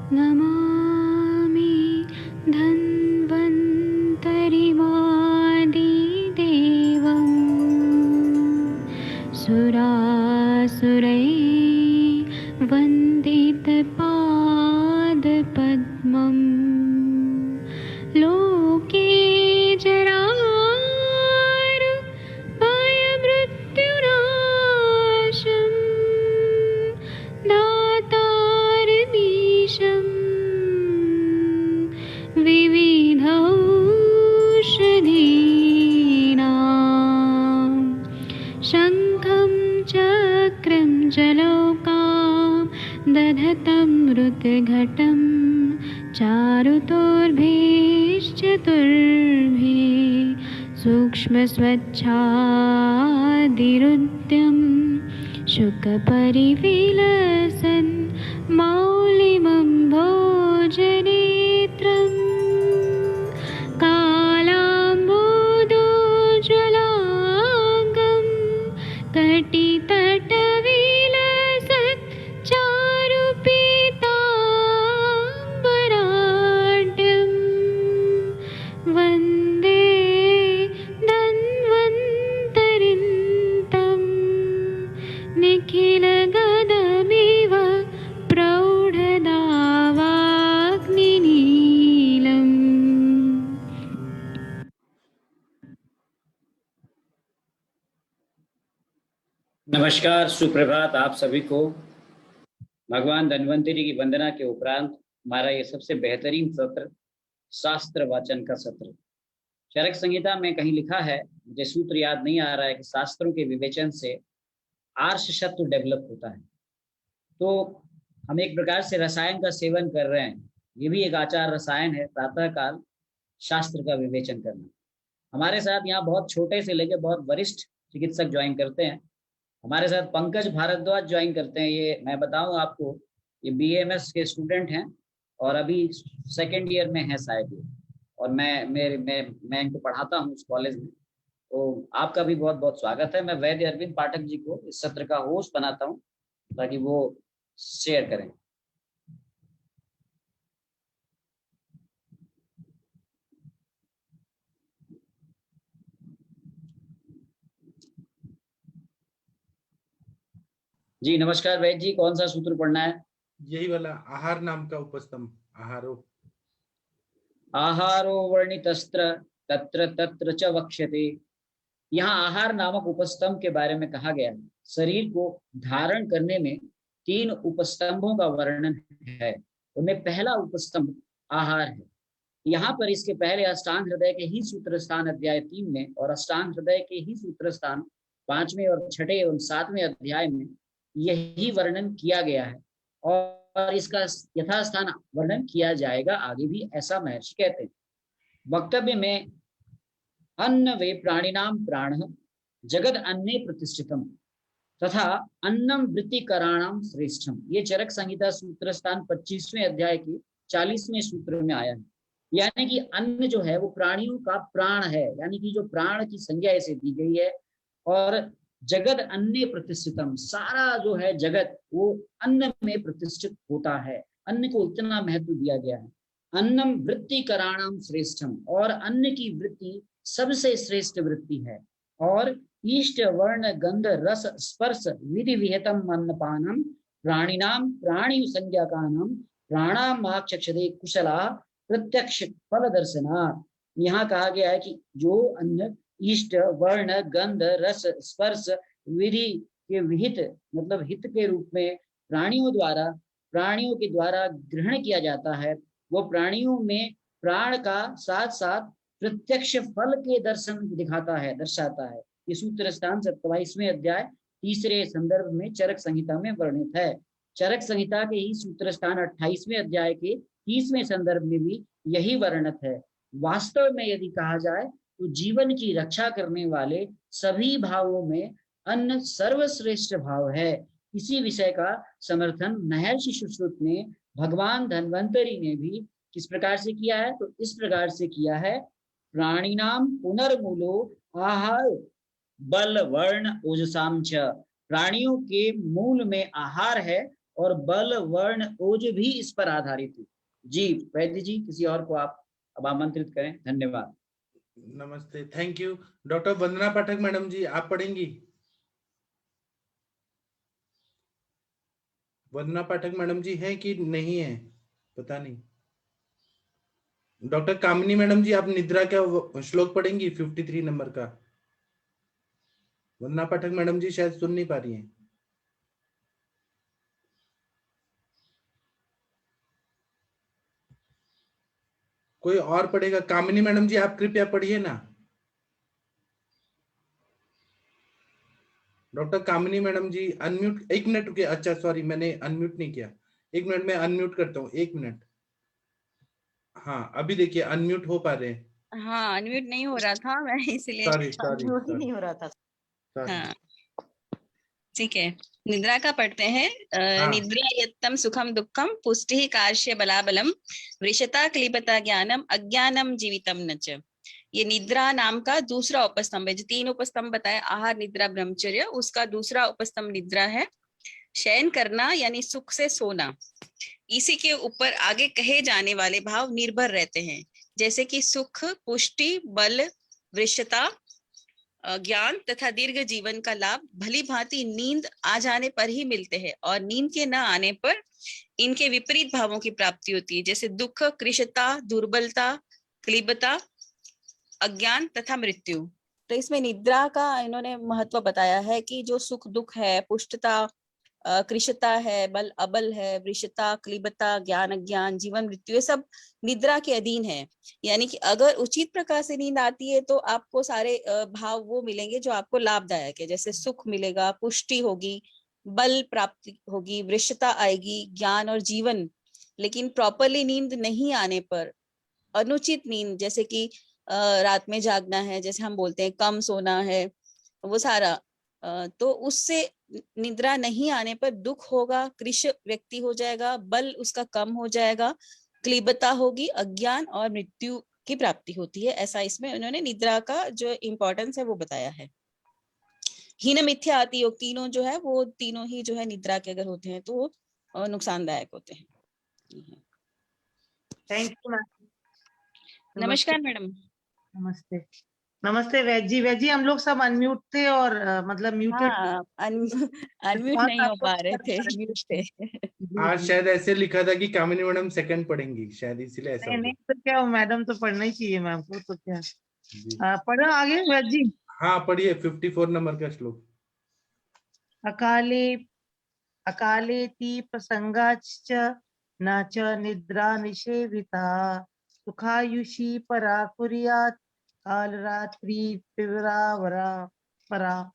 नमामि धन्वन्तरिमादिदेवं सुरासुरैर्वन्दितपादपद्मं लोके जरामृत्युनाशं दातारमीशं विविधौषधीनां शङ्खं चक्रं जलौकां दधतं मृतघटं चारुतोर्भिश्चतुर्भिः सूक्ष्मस्वच्छादिरुद्यं शुकपरिविलसन् मौलिमं भोजनेत्रम् कालाम्बोदोज्ज्वलाङ्गं कटितटविलसत् चारुपीताम्बराढ्यं वन्दे धन्वन्तरिन्तं निखिलगदमिव प्रौढदावाग्निनीलम्। नमस्कार, सुप्रभात आप सभी को। भगवान धन्वंतरि की वंदना के उपरांत हमारा ये सबसे बेहतरीन सत्र शास्त्र वाचन का सत्र। चरक संहिता में कहीं लिखा है, मुझे सूत्र याद नहीं आ रहा है, कि शास्त्रों के विवेचन से आर्षशत्व डेवलप होता है। तो हम एक प्रकार से रसायन का सेवन कर रहे हैं। ये भी एक आचार रसायन है, प्रातःकाल शास्त्र का विवेचन करना। हमारे साथ यहाँ बहुत छोटे से लेकर बहुत वरिष्ठ चिकित्सक ज्वाइन करते हैं। हमारे साथ पंकज भारद्वाज ज्वाइन करते हैं। ये मैं बताऊं आपको, ये BAMS के स्टूडेंट हैं और अभी सेकेंड ईयर में है शायद ये, और मैं इनको पढ़ाता हूँ उस कॉलेज में। तो आपका भी बहुत बहुत स्वागत है। मैं वैद्य अरविंद पाठक जी को इस सत्र का होस्ट बनाता हूँ ताकि वो शेयर करें। जी नमस्कार वैद्य जी, कौन सा सूत्र पढ़ना है? यही वाला, आहार नाम का उपस्तंभ। आहारो वर्णितस्त्र तत्र तत्र च वक्ष्यते। यहाँ आहार नामक उपस्तंभ के बारे में कहा गया है। शरीर को धारण करने में 3 उपस्तंभों का वर्णन है। उनमें पहला उपस्तंभ आहार है। यहाँ पर इसके पहले अष्टांग हृदय के ही सूत्र स्थान अध्याय 3 में और अष्टांग हृदय के ही सूत्र स्थान 5वें और 6ठे एवं 7वें अध्याय में यही वर्णन किया गया है और इसका यथास्थान वर्णन किया जाएगा आगे भी, ऐसा महर्षि कहते हैं। वक्तव्य में अन्न वे प्राणिनाम प्राण जगद अन्ने प्रतिष्ठितम तथा अन्नम वृत्तिकराणाम श्रेष्ठम। ये चरक संहिता सूत्र स्थान 25वें अध्याय के 40वें सूत्र में आया है। यानी कि अन्न जो है वो प्राणियों का प्राण है, यानी कि जो प्राण की संज्ञा इसे दी गई है। और जगद अन्ने प्रतिष्ठितम, सारा जो है जगत वो अन्न में प्रतिष्ठित होता है। अन्न को इतना महत्व दिया गया है। अन्नम वृत्तिकराणाम श्रेष्ठम, और अन्न की वृत्ति सबसे श्रेष्ठ वृत्ति है। और इष्ट वर्ण गंध रस स्पर्श विधि विहितम अन्नपानम प्राणिनाम प्राणी संज्ञाकानम प्राणामाक्षक्षदे कुशला प्रत्यक्ष फल दर्शनात्। यहाँ कहा गया है कि जो अन्न इष्ट वर्ण गंध रस स्पर्श विधि के विहित, मतलब हित के रूप में प्राणियों के द्वारा ग्रहण किया जाता है, वो प्राणियों में प्राण का साथ साथ प्रत्यक्ष फल के दर्शन दर्शाता है। ये सूत्र स्थान 27वें अध्याय 3रे संदर्भ में चरक संहिता में वर्णित है। चरक संहिता के ही सूत्र स्थान 28वें अध्याय के 30वें संदर्भ में भी यही वर्णित है। वास्तव में यदि कहा जाए तो जीवन की रक्षा करने वाले सभी भावों में अन्न सर्वश्रेष्ठ भाव है। इसी विषय का समर्थन महर्षि सुश्रुत ने, भगवान धन्वंतरि ने भी किस प्रकार से किया है? तो इस प्रकार से किया है, प्राणिनाम पुनर्मूलो आहार बल वर्ण ओजसाम च। प्राणियों के मूल में आहार है और बल वर्ण ओज भी इस पर आधारित है। जी वैद्य जी, किसी और को आप अब आमंत्रित करें। धन्यवाद। नमस्ते, thank you. Doctor Vandana Pathak madam ji, आप पढ़ेंगी? वंदना पाठक मैडम जी हैं कि नहीं है, पता नहीं। डॉक्टर कामिनी मैडम जी, आप निद्रा का श्लोक पढ़ेंगी 53 नंबर का? वंदना पाठक मैडम जी शायद सुन नहीं पा रही हैं। कोई और पढ़ेगा? कामिनी मैडम जी, आप कृपया पढ़िए ना। डॉक्टर कामिनी मैडम जी अनम्यूट, 1 मिनट रुकिए। अच्छा सॉरी, मैंने अनम्यूट नहीं किया। 1 मिनट में अनम्यूट करता हूँ, 1 मिनट। हाँ अभी देखिए अनम्यूट हो पा रहे हैं। हाँ, अनम्यूट नहीं हो रहा था, मैं इसलिए सॉरी सॉरी अनम्यूट ही नहीं हो रहा था। सॉरी। हाँ ठीक है, निद्रा का पढ़ते हैं। हाँ। निद्रा यत्तम सुखम दुखम पुष्टि कार्श्य बलाबलम वृषता क्लीबता ज्ञानम अज्ञानम जीवितम नच। ये निद्रा नाम का दूसरा उपस्तंभ है। जो 3 उपस्तंभ बताए, आहार निद्रा ब्रह्मचर्य, उसका दूसरा उपस्तंभ निद्रा है। शयन करना यानी सुख से सोना। इसी के ऊपर आगे कहे जाने वाले भाव निर्भर रहते हैं, जैसे कि सुख, पुष्टि, बल, वृषता, ज्ञान तथा दीर्घ जीवन का लाभ भली भांति नींद आ जाने पर ही मिलते हैं, और नींद के न आने पर इनके विपरीत भावों की प्राप्ति होती है, जैसे दुख, कृशता, दुर्बलता, क्लीबता, अज्ञान तथा मृत्यु। तो इसमें निद्रा का इन्होंने महत्व बताया है कि जो सुख दुख है, पुष्टता, कृशता है, बल अबल है, वृषता, क्लीबता, ज्ञान अज्ञान, जीवन मृत्यु, ये सब निद्रा के अधीन है। यानी कि अगर उचित प्रकार से नींद आती है तो आपको सारे भाव वो मिलेंगे जो आपको लाभदायक है, जैसे सुख मिलेगा, पुष्टि होगी, बल प्राप्ति होगी, वृषता आएगी, ज्ञान और जीवन। लेकिन प्रॉपरली नींद नहीं आने पर, अनुचित नींद, जैसे कि रात में जागना है, जैसे हम बोलते हैं कम सोना है, वो सारा, तो उससे निद्रा नहीं आने पर दुख होगा, कृश व्यक्ति हो जाएगा, बल उसका कम हो जाएगा, क्लीबता होगी, अज्ञान और मृत्यु की प्राप्ति होती है। ऐसा इसमें उन्होंने निद्रा का जो इम्पोर्टेंस है वो बताया है। हीन मिथ्या आति योग, तीनों जो है वो तीनों ही जो है निद्रा के अगर होते हैं तो वो नुकसानदायक होते हैं। Thank you ma'am. नमस्कार मैडम। नमस्ते। नमस्ते वैद जी, हम लोग सब अनम्यूट थे और मतलब म्यूटेड। हाँ, अनम्यूट नहीं हो पा रहे थे, म्यूट थे। आज शायद ऐसे लिखा था कि कामिनी मैडम सेकंड पढ़ेंगी, शायद इसीलिए ऐसा हो नहीं गया। तो क्या, मैडम तो पढ़ना ही चाहिए मैम को, तो क्या जी। पढ़ो आगे वैद जी। हाँ पढ़िए 54 नंबर का श्लोक। अकाले अकालेति प्रसंगाच्च न च निद्रा निषेविता सुखायुषी परा कुर्यात् काल रात्रि पिवरावरा परा।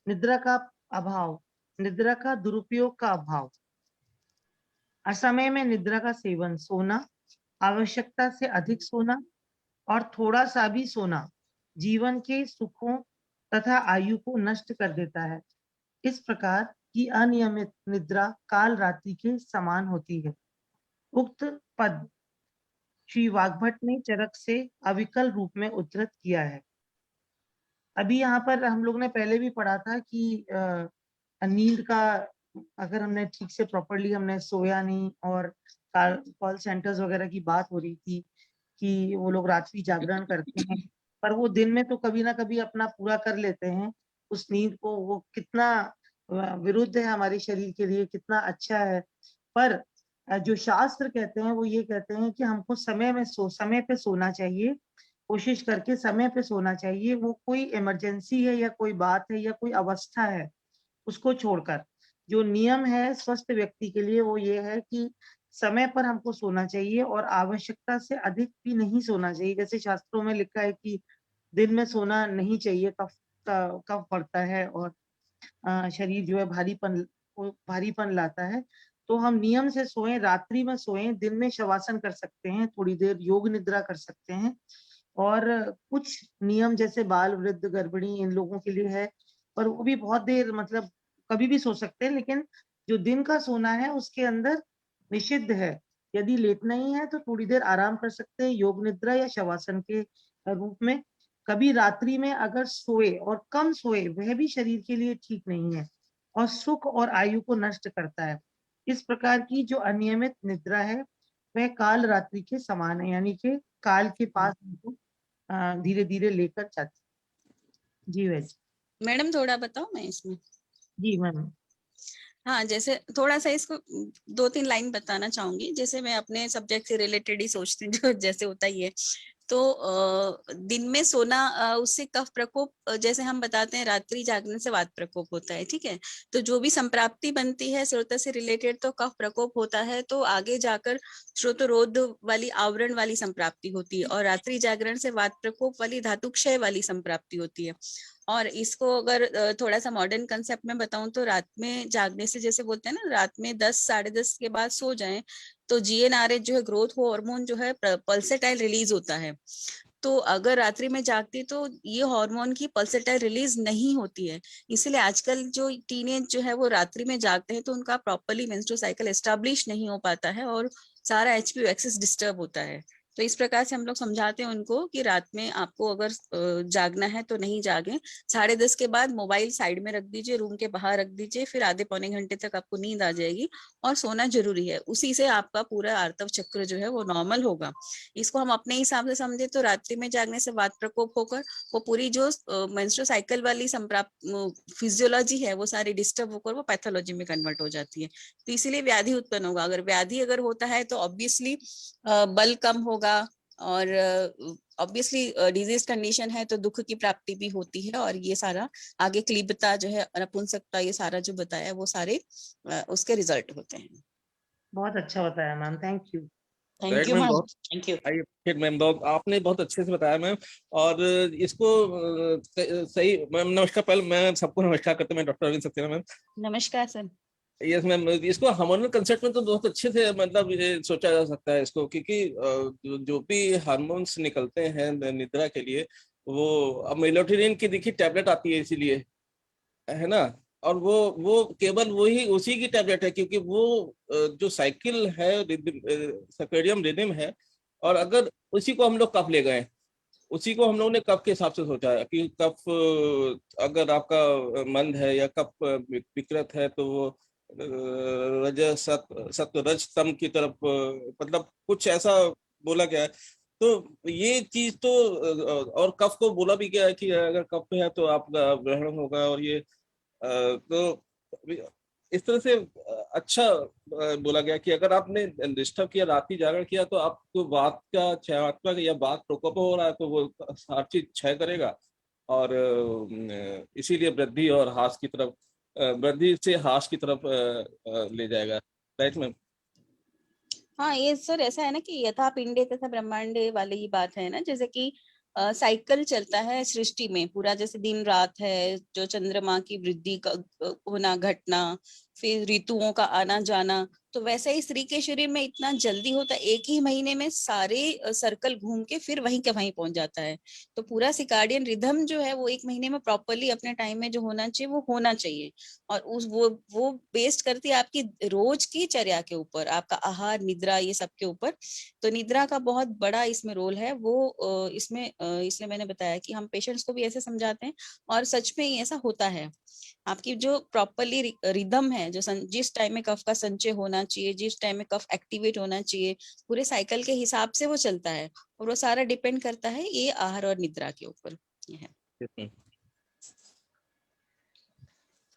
निद्रा का अभाव, निद्रा का दुरुपयोग का अभाव, असमय में निद्रा का सेवन, सोना, आवश्यकता से अधिक सोना और थोड़ा सा भी सोना जीवन के सुखों तथा आयु को नष्ट कर देता है। इस प्रकार की अनियमित निद्रा काल रात्रि के समान होती है। उक्त पद श्री वाग्भट ने चरक से अविकल रूप में उद्धृत किया है। अभी यहाँ पर हम लोग ने पहले भी पढ़ा था कि नींद का, अगर हमने ठीक से प्रॉपरली हमने सोया नहीं, और कॉल सेंटर्स वगैरह की बात हो रही थी कि वो लोग रात्रि जागरण करते हैं, पर वो दिन में तो कभी ना कभी अपना पूरा कर लेते हैं उस नींद को। वो कितना विरुद्ध है हमारे शरीर के लिए, कितना अच्छा है। पर जो शास्त्र कहते हैं वो ये कहते हैं कि हमको समय पे सोना चाहिए, कोशिश करके समय पे सोना चाहिए। वो कोई इमरजेंसी है या कोई बात है या कोई अवस्था है, उसको छोड़कर जो नियम है स्वस्थ व्यक्ति के लिए वो ये है कि समय पर हमको सोना चाहिए और आवश्यकता से अधिक भी नहीं सोना चाहिए। जैसे शास्त्रों में लिखा है कि दिन में सोना नहीं चाहिए, कफ पड़ता है और शरीर जो है भारीपन लाता है। तो हम नियम से सोएं, रात्रि में सोएं, दिन में शवासन कर सकते हैं, थोड़ी देर योग निद्रा कर सकते हैं। और कुछ नियम जैसे बाल, वृद्ध, गर्भिणी, इन लोगों के लिए है, पर वो भी बहुत देर मतलब कभी भी सो सकते हैं। लेकिन जो दिन का सोना है उसके अंदर निषिद्ध है। यदि लेटना ही है तो थोड़ी देर आराम कर सकते हैं योग निद्रा या शवासन के रूप में। कभी रात्रि में अगर सोए और कम सोए, वह भी शरीर के लिए ठीक नहीं है और सुख और आयु को नष्ट करता है। इस प्रकार की जो अनियमित निद्रा है वह काल रात्रि के समान है, यानी कि काल के पास हमको धीरे धीरे लेकर जाती है। जी वैसे मैडम थोड़ा बताओ मैं इसमें। जी मैम। हाँ, जैसे थोड़ा सा इसको 2-3 लाइन बताना चाहूंगी। जैसे मैं अपने सब्जेक्ट से रिलेटेड ही सोचती हूँ, जो जैसे होता ही है। तो दिन में सोना उससे कफ प्रकोप, जैसे हम बताते हैं रात्रि जागने से वात प्रकोप होता है, ठीक है। तो जो भी संप्राप्ति बनती है श्रोत्र से रिलेटेड तो कफ प्रकोप होता है, तो आगे जाकर श्रोतरोध वाली आवरण वाली संप्राप्ति होती है, और रात्रि जागरण से वात प्रकोप वाली धातु क्षय वाली संप्राप्ति होती है। और इसको अगर थोड़ा सा मॉडर्न कंसेप्ट में बताऊं तो रात में जागने से, जैसे बोलते हैं ना, रात में 10 साढ़े 10 के बाद सो जाएं तो जीएनआरएच जो है, ग्रोथ हार्मोन जो है, पल्सेटाइल रिलीज होता है। तो अगर रात्रि में जागती तो ये हार्मोन की पल्सेटाइल रिलीज नहीं होती है। इसलिए आजकल जो टीनेज जो है वो रात्रि में जागते हैं तो उनका प्रॉपर्ली मेंस्ट्रुअल साइकिल एस्टैब्लिश नहीं हो पाता है और सारा एचपी एक्सेस डिस्टर्ब होता है। तो इस प्रकार से हम लोग समझाते हैं उनको कि रात में आपको अगर जागना है तो नहीं जागे। 10:30 के बाद मोबाइल साइड में रख दीजिए, रूम के बाहर रख दीजिए, फिर आधे पौने घंटे तक आपको नींद आ जाएगी और सोना जरूरी है। उसी से आपका पूरा आर्तव चक्र जो है वो नॉर्मल होगा। इसको हम अपने हिसाब से समझे तो रात्रि में जागने से वात प्रकोप होकर वो पूरी जो मेंस्ट्रुअल साइकिल वाली संप्राप्त फिजियोलॉजी है वो सारी डिस्टर्ब होकर वो पैथोलॉजी में कन्वर्ट हो जाती है। तो इसीलिए व्याधि उत्पन्न होगा। अगर व्याधि अगर होता है तो ऑब्वियसली बल कम होगा, और ऑब्वियसली डिजीज कंडीशन है तो दुख की प्राप्ति भी होती है। और ये सारा आगे क्लीबता जो है, नपुंसकता, ये सारा जो बताया वो सारे उसके रिजल्ट होते हैं। बहुत अच्छा बताया ma'am, thank you. Thank right you ma'am, ma'am. बहुत थैंक यू। मैम, बहुत आपने बहुत अच्छे से बताया मैम। और इसको सही मैम, नमस्कार। पहले मैं सबको नमस्कार करता हूँ, मैं डॉक्टर अरविंद सक्सेना मैम। नमस्कार सर। यस मैम, इसको हार्मोनल कंसेप्ट में तो बहुत अच्छे से मतलब ये सोचा जा सकता है इसको, क्योंकि जो भी हार्मोन्स निकलते हैं निद्रा के लिए, वो अब मेलाटोनिन की देखिए टैबलेट आती है इसीलिए, है ना। और वो केवल वही उसी की टैबलेट है, क्योंकि वो जो साइकिल है, सर्केडियन रिदम है। और अगर उसी को हम लोग कफ ले गए, उसी को हम लोगों ने कफ के हिसाब से सोचा है कि कफ अगर आपका मंद है या कफ विकृत है तो वो रज सत्व रज तम की तरफ, मतलब कुछ ऐसा बोला गया है। तो ये चीज तो और कफ को बोला भी गया है कि अगर कफ है तो आपका ग्रहण होगा। और ये तो इस तरह से अच्छा बोला गया कि अगर आपने डिस्टर्ब किया, रात्रि जागरण किया, तो आपको वात का क्षयात्मक या वात प्रकोप हो रहा है तो वो हर चीज क्षय करेगा। और इसीलिए वृद्धि और हास की तरफ, वृद्धि से हास की तरफ ले जाएगा। Right ma'am. हाँ, ये सर ऐसा है ना कि यथा पिंडे तथा ब्रह्मांडे वाली बात है ना, जैसे कि साइकिल चलता है सृष्टि में पूरा, जैसे दिन रात है, जो चंद्रमा की वृद्धि का होना घटना, फिर ऋतुओं का आना जाना, तो वैसे ही स्त्री के शरीर में इतना जल्दी होता है, एक ही महीने में सारे सर्कल घूम के फिर वहीं के वहीं पहुंच जाता है। तो पूरा सिकार्डियन रिदम जो है वो एक महीने में प्रॉपरली अपने टाइम में जो होना चाहिए वो होना चाहिए। और उस वो बेस्ड करती है आपकी रोज की चर्या के ऊपर, आपका आहार निद्रा ये सब के ऊपर। तो निद्रा का बहुत बड़ा इसमें रोल है। वो इसमें इसलिए मैंने बताया कि हम पेशेंट्स को भी ऐसे समझाते हैं, और सच में ही ऐसा होता है। आपकी जो प्रॉपरली रिदम है, जो जिस टाइम में कफ का संचय होना चाहिए, जिस टाइम में कफ एक्टिवेट होना चाहिए, पूरे साइकिल के हिसाब से वो चलता है। और वो सारा डिपेंड करता है ये आहार और निद्रा के ऊपर। ये है।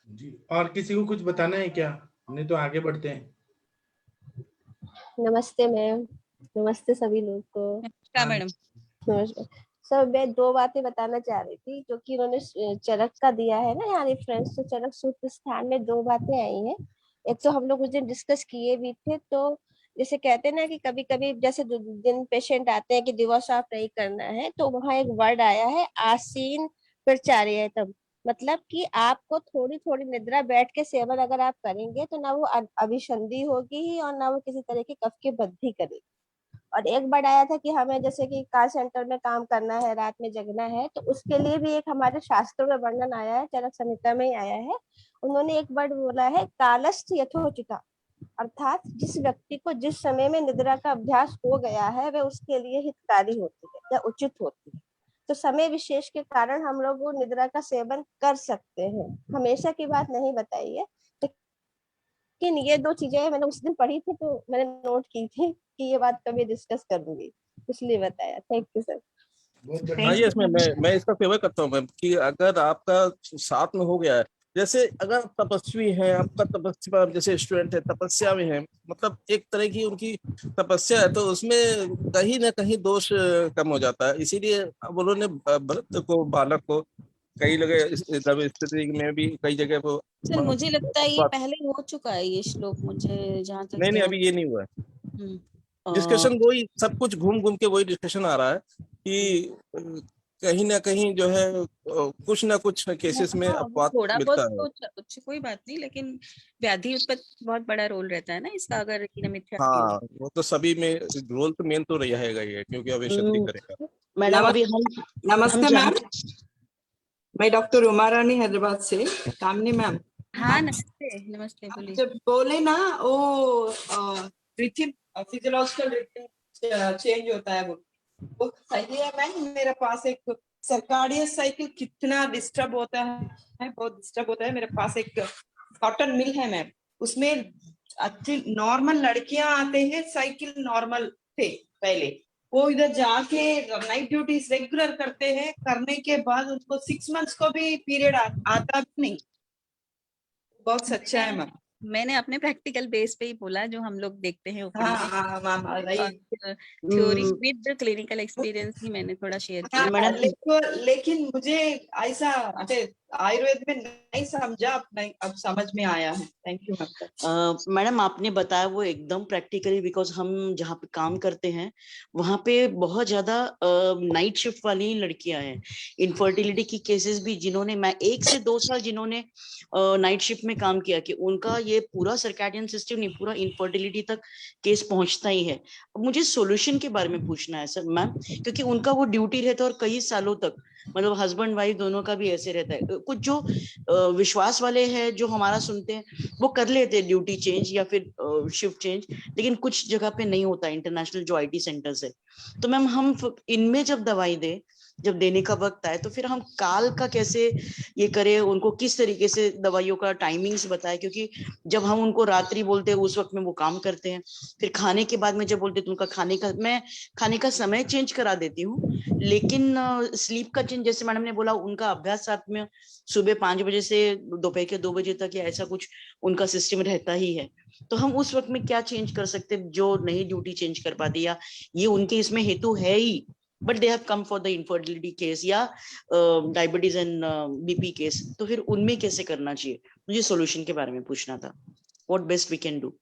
जी, और किसी को कुछ बताना है क्या? नहीं तो आगे बढ़ते हैं। नमस्ते मैम, नमस्ते सभी लोग को। क्या मैडम? नमस्कार सर, मैं दो बातें बताना चाह रही थी जो कि उन्होंने चरक का दिया है ना, यहाँ रेफरेंस। तो चरक सूत्र स्थान में दो बातें आई हैं। एक तो हम लोग उस दिन डिस्कस किए भी थे। तो जैसे कहते हैं ना कि कभी कभी जैसे जिन पेशेंट आते हैं कि दिवस ऑफ नहीं करना है, तो वहाँ एक वर्ड आया है आसीन प्रचार्यतम। मतलब कि आपको थोड़ी थोड़ी निद्रा बैठ के सेवन अगर आप करेंगे तो ना वो अभिसंधि होगी ही, और ना वो किसी तरह की कफ की वृद्धि करेगी। और एक बार आया था कि हमें जैसे कि कॉल सेंटर में काम करना है, रात में जगना है, तो उसके लिए भी एक हमारे शास्त्रों में वर्णन आया है, चरक संहिता में ही आया है। उन्होंने एक वर्ड बोला है कालस्थ यथोचिता, अर्थात जिस व्यक्ति को जिस समय में निद्रा का अभ्यास हो गया है वह उसके लिए हितकारी होती है या उचित होती है। तो समय विशेष के कारण हम लोग वो निद्रा का सेवन कर सकते हैं, हमेशा की बात नहीं बताई है। लेकिन ये 2 चीजें मैंने उस दिन पढ़ी थी तो मैंने नोट की थी कि ये बात कभी डिस्कस करूंगी, इसलिए बताया। Thank you sir. बहुत Thank बढ़िया। हाँ, ये इसमें मैं इसका फेवर करता हूँ मैम कि अगर आपका साथ में हो गया है, जैसे अगर आप तपस्वी हैं, आपका तपस्या जैसे स्टूडेंट है तपस्या में है, मतलब एक तरह की उनकी तपस्या है, तो उसमें कहीं ना कहीं दोष कम हो जाता है। इसीलिए अब उन्होंने भरत को, बालक को कई जगह स्थिति में भी कई जगह वो सर मुझे लगता है ये बात- पहले हो चुका है ये श्लोक, मुझे जहाँ तक नहीं नहीं, ध्यान। अभी ये नहीं हुआ है हम्म। डिस्कशन। वही सब कुछ घूम घूम के वही डिस्कशन आ रहा है कि कहीं ना कहीं जो है कुछ ना कुछ केसेस में हाँ, वो अपवाद थोड़ा बहुत मिलता है। तो कुछ कोई बात नहीं, लेकिन व्याधि उत्पत्ति बहुत बड़ा रोल रहता है ना इसका, अगर मिथ्या की हो। हाँ, वो तो सभी में रोल तो मेन तो रहेगा ही है, क्योंकि अविशुद्धि करेगा। मैडम अभी हम नमस्ते मैम, जान मैं डॉक्टर उमा रानी हैदराबाद से। कामनी मैम, हाँ, आप नमस्ते नमस्ते, बोलिए। जब बोले ना वो रिथिम, फिजियोलॉजिकल रिथिम चेंज होता है, वो सही है मैम। मेरे पास एक सर्काडियन साइकिल कितना डिस्टर्ब होता है, बहुत डिस्टर्ब होता है। मेरे पास एक कॉटन मिल है मैम, उसमें अच्छी नॉर्मल लड़कियां आते हैं, साइकिल नॉर्मल थे पहले, वो इधर जाके नाइट ड्यूटीज रेगुलर करते हैं, करने के बाद उनको 6 मंथ्स को भी पीरियड आता भी नहीं। बहुत सच्चा है मैम। मैंने अपने प्रैक्टिकल बेस पे ही बोला, जो हम लोग देखते हैं ओपीडी में, हाँ ma'am, theory with clinical experience ही मैंने थोड़ा शेयर किया। मैडम लेकिन मुझे ऐसा आयुर्वेद में नहीं समझा, अब समझ में आया है। Thank you ma'am. मैडम आपने बताया वो एकदम प्रैक्टिकली, बिकॉज हम जहाँ पे काम करते हैं वहाँ पे बहुत ज्यादा नाइट शिफ्ट वाली लड़कियां हैं, इनफर्टिलिटी की केसेस भी, जिन्होंने मैं 1 से 2 साल जिन्होंने नाइट शिफ्ट में काम किया, कि उनका ये पूरा सर्कैडियन सिस्टम नहीं, पूरा इनफर्टिलिटी तक केस पहुंचता ही है। अब मुझे सॉल्यूशन के बारे में पूछना है सर मैम, क्योंकि उनका वो ड्यूटी रहता है और कई सालों तक, मतलब हस्बैंड वाइफ दोनों का भी ऐसे रहता है। कुछ जो विश्वास वाले हैं जो हमारा सुनते हैं वो कर लेते हैं ड्यूटी चेंज या फिर शिफ्ट चेंज, लेकिन कुछ जगह पे नहीं होता, इंटरनेशनल जो आईटी सेंटर्स है। तो मैम हम इनमें जब दवाई दे, जब देने का वक्त आए, तो फिर हम काल का कैसे ये करें, उनको किस तरीके से दवाइयों का टाइमिंग्स बताए, क्योंकि जब हम उनको रात्रि बोलते हैं उस वक्त में वो काम करते हैं, फिर खाने के बाद में जब बोलते हैं तो उनका खाने का समय चेंज करा देती हूँ, लेकिन स्लीप का चेंज, जैसे मैडम ने बोला उनका अभ्यास साथ में सुबह 5 बजे से दोपहर के 2 बजे तक या ऐसा कुछ उनका सिस्टम रहता ही है। तो हम उस वक्त में क्या चेंज कर सकते हैं जो नहीं ड्यूटी चेंज कर पाती, या ये उनके इसमें हेतु है ही, but they have come for the infertility case या डायबिटीज एंड बीपी केस, तो फिर उनमें कैसे करना चाहिए? मुझे सॉल्यूशन के बारे में पूछना था, what best we can do.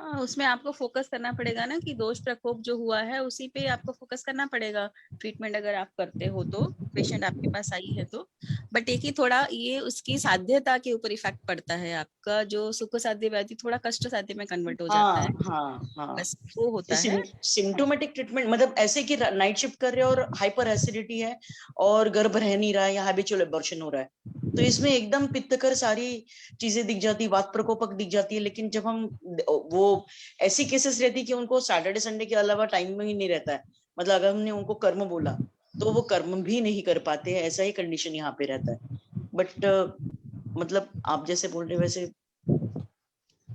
हाँ, उसमें आपको फोकस करना पड़ेगा ना कि दोष प्रकोप जो हुआ है उसी पे आपको फोकस करना पड़ेगा। ट्रीटमेंट अगर आप करते हो तो, पेशेंट आपके पास आई है तो, बट एक ही थोड़ा ये उसकी साध्यता के ऊपर इफेक्ट पड़ता है। आपका जो सुख साध्य व्याधि थोड़ा कष्ट साध्य में कन्वर्ट हो जाता है, हाँ बस वो होता है। सिम्टोमेटिक ट्रीटमेंट, मतलब ऐसे कि नाइट शिफ्ट कर रहे हो और हाइपर एसिडिटी है और गर्भ रह नहीं रहा है या हैबिचुअल एबॉर्शन हो रहा है, तो इसमें एकदम पित्तकर सारी चीजें दिख जाती है, वात प्रकोपक दिख जाती है। लेकिन जब हम वो ऐसी केसेस रहती है कि उनको सैटरडे संडे के अलावा टाइम ही नहीं रहता है, मतलब अगर हमने उनको कर्म बोला तो वो कर्म भी नहीं कर पाते हैं, ऐसा ही कंडीशन यहाँ पे रहता है। बट मतलब आप जैसे बोल रहे वैसे,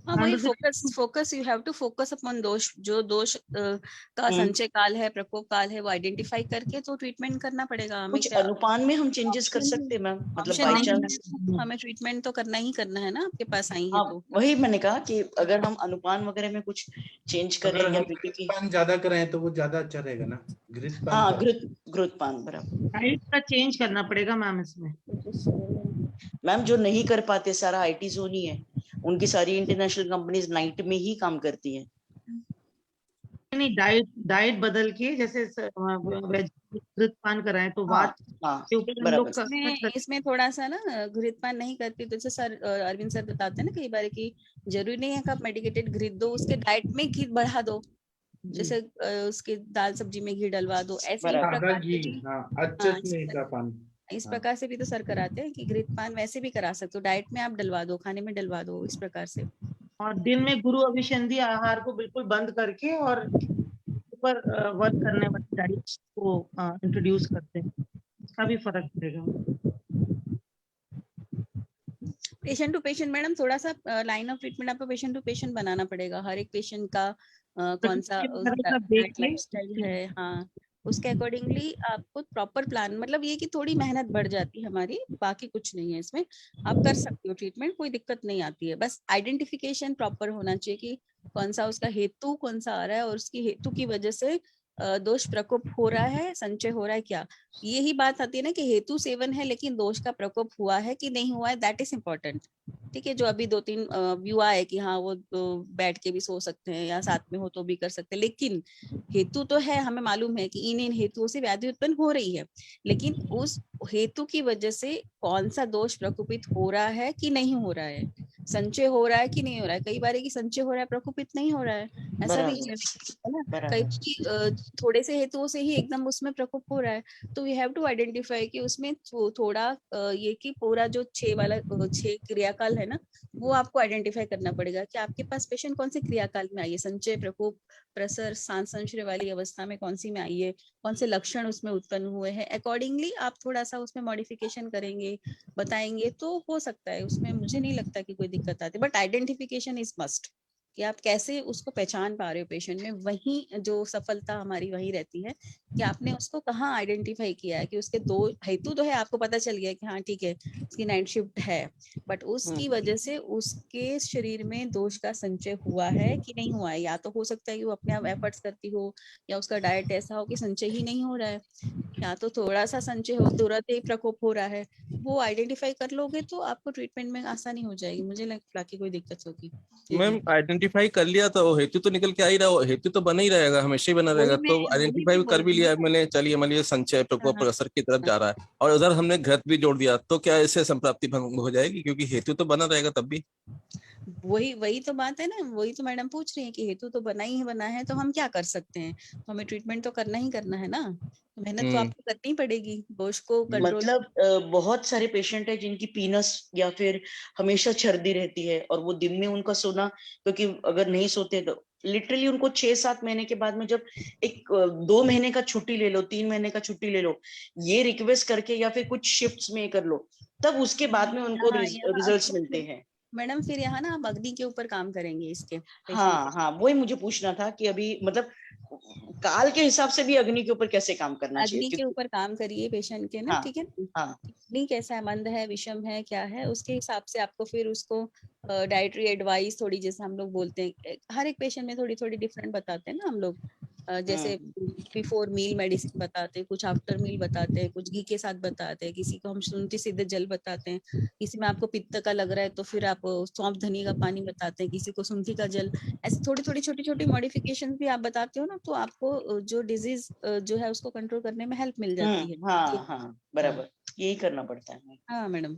हाँ, वही focus you have to focus upon दोष, जो दोष का संचय काल है, प्रकोप काल है, वो आइडेंटिफाई करके तो ट्रीटमेंट करना पड़ेगा हमें। कुछ अनुपान में हम चेंजेस कर सकते हैं मैम, मतलब बाय चांस हमें ट्रीटमेंट तो करना ही करना है ना, आपके पास आई है हाँ, तो। वही मैंने कहा कि अगर हम अनुपान वगैरह में कुछ चेंज करें अगर या हम बीपी की, पान ज्यादा कराएं तो वो ज्यादा अच्छा रहेगा ना, घृतपान हाँ का। घृत पान बराबर। डाइट का चेंज करना पड़ेगा मैम इसमें। मैम जो नहीं कर पाते, सारा आईटी जोन ही है, उनकी सारी इंटरनेशनल कंपनीज नाइट में ही काम करती हैं। नहीं, डाइट बदल के जैसे घृतपान कराएं तो हाँ वात हाँ के ऊपर हम बराबर। लोग इसमें थोड़ा सा ना घृतपान नहीं करती तो जैसे सर अरविंद सर बताते हैं ना कई बार कि जरूरी नहीं है कि आप मेडिकेटेड घृत दो, उसके डाइट में घी बढ़ा दो, जैसे उसके दाल सब्जी में घी डलवा दो, ऐसे ही बराबर। सादा प्रकार घी, से भी। हाँ, हाँ, अच्छे का पान। इस हाँ। प्रकार से भी तो सर कराते हैं कि घृतपान वैसे भी करा सकते हो, डाइट में आप डलवा दो, खाने में डलवा दो, इस प्रकार से। और दिन में गुरु अभिसंधि आहार को बिल्कुल बंद करके और ऊपर वर्क करने वाली डाइट को इंट्रोड्यूस करते हैं, इसका भी फर्क पड़ेगा। पेशेंट टू पेशेंट मैडम थोड़ा सा लाइन ऑफ ट्रीटमेंट आपको पेशेंट टू पेशेंट बनाना पड़ेगा। हर एक पेशेंट का कौन सा वगैरह सब देख के लाइफस्टाइल है, हाँ उसके अकॉर्डिंगली आपको प्रॉपर प्लान, मतलब ये कि थोड़ी मेहनत बढ़ जाती है हमारी, बाकी कुछ नहीं है इसमें। आप कर सकते हो ट्रीटमेंट, कोई दिक्कत नहीं आती है, बस आइडेंटिफिकेशन प्रॉपर होना चाहिए कि कौन सा उसका हेतु कौन सा आ रहा है और उसकी हेतु की वजह से दोष प्रकोप हो रहा है, संचय हो रहा है क्या। यही बात आती है ना कि हेतु सेवन है लेकिन दोष का प्रकोप हुआ है कि नहीं हुआ है, दैट इज इम्पोर्टेंट। ठीक है, जो अभी 2-3 व्यू आए कि हाँ वो बैठ के भी सो सकते हैं या साथ में हो तो भी कर सकते हैं, लेकिन हेतु तो है, हमें मालूम है कि इन हेतुओं से व्याधि उत्पन्न हो रही है, लेकिन उस हेतु की वजह से कौन सा दोष प्रकोपित हो रहा है कि नहीं हो रहा है, संचय हो रहा है कि नहीं हो रहा है। कई बार कि संचय हो रहा है प्रकोपित नहीं हो रहा है, ऐसा भी है ना। कई थोड़े से हेतुओं से ही एकदम उसमें प्रकोप हो रहा है, तो वी हैव टू आइडेंटिफाई कि उसमें थोड़ा ये कि पूरा जो 6 क्रियाकाल है ना, वो आपको आइडेंटिफाई करना पड़ेगा कि आपके पास पेशेंट कौन से क्रियाकाल में आई है, संचय, प्रकोप, प्रसर, सांस संचय वाली अवस्था में कौन सी में आई है, कौन से लक्षण उसमें उत्पन्न हुए हैं। अकॉर्डिंगली आप थोड़ा सा उसमें मॉडिफिकेशन करेंगे, बताएंगे तो हो सकता है, उसमें मुझे नहीं लगता कि कोई दिक्कत आती, बट आइडेंटिफिकेशन इज मस्ट कि आप कैसे उसको पहचान पा रहे हो पेशेंट में। वही जो सफलता हमारी वही रहती है कि आपने उसको कहाँ आइडेंटिफाई किया है कि उसके दो हेतु तो है, आपको पता चल गया कि हाँ ठीक है उसकी नाइट शिफ्ट है, बट उसकी वजह से उसके शरीर में दोष का संचय हुआ है कि नहीं हुआ है। या तो हो सकता है कि वो अपने आप एफर्ट्स करती हो या उसका डाइट ऐसा हो कि संचय ही नहीं हो रहा है, या तो थोड़ा सा संचय हो, तुरंत ही प्रकोप हो रहा है। वो आइडेंटिफाई कर लोगे तो आपको ट्रीटमेंट में आसानी हो जाएगी, मुझे लगता कि कोई दिक्कत होगी। मैम आइडेंटिफाई कर लिया तो हेतु तो निकल के आ ही रहा, हेतु तो बना ही रहेगा, हमेशा ही बना रहेगा। तो आइडेंटिफाई कर भी लिया मैंने, चलिए मान लिया संचय प्रकोप असर की तरफ जा रहा है और उधर हमने घृत भी जोड़ दिया, तो क्या इससे संप्राप्ति भंग हो जाएगी, क्योंकि हेतु तो बना रहेगा तब भी। वही तो बात है ना, वही तो मैडम पूछ रही है कि हेतु तो बना ही बना है, तो हम क्या कर सकते हैं, तो हमें ट्रीटमेंट तो करना ही करना है ना, मेहनत तो आपको करनी ही पड़ेगी दोष को कंट्रोल। मतलब बहुत सारे पेशेंट है जिनकी पीनस या फिर हमेशा छर्दी रहती है और वो दिन में उनका सोना, क्योंकि अगर नहीं सोते तो लिटरली उनको 6-7 महीने के बाद में जब एक 2 महीने का छुट्टी ले लो, 3 महीने का छुट्टी ले लो, ये रिक्वेस्ट करके या फिर कुछ शिफ्ट्स में कर लो, तब उसके बाद में उनको रिजल्ट्स मिलते हैं। मैडम फिर यहाँ ना आप अग्नि के ऊपर काम करेंगे इसके। हाँ, वही मुझे पूछना था कि अभी मतलब काल के हिसाब से भी अग्नि के ऊपर कैसे काम करना चाहिए। अग्नि के ऊपर काम करिए पेशेंट के ना, ठीक है। अग्नि कैसा है, मंद है, विषम है, क्या है, उसके हिसाब से आपको फिर उसको डाइटरी एडवाइस थोड़ी, जैसे हम लोग बोलते हैं हर एक पेशेंट में थोड़ी थोड़ी डिफरेंट बताते हैं ना हम लोग, जैसे बिफोर मील मेडिसिन बताते हैं, कुछ आफ्टर मील बताते हैं, कुछ घी के साथ बताते हैं, किसी को हम सुनती सीधे जल बताते हैं, किसी में आपको पित्त का लग रहा है तो फिर आप सौंफ धनी का पानी बताते हैं, किसी को सुंठी का जल, ऐसे थोड़ी थोड़ी छोटी छोटी मॉडिफिकेशन भी आप बताते हो ना, तो आपको जो डिजीज जो है उसको कंट्रोल करने में हेल्प मिल जाती है। हाँ, बराबर, यही करना पड़ता है। हाँ मैडम।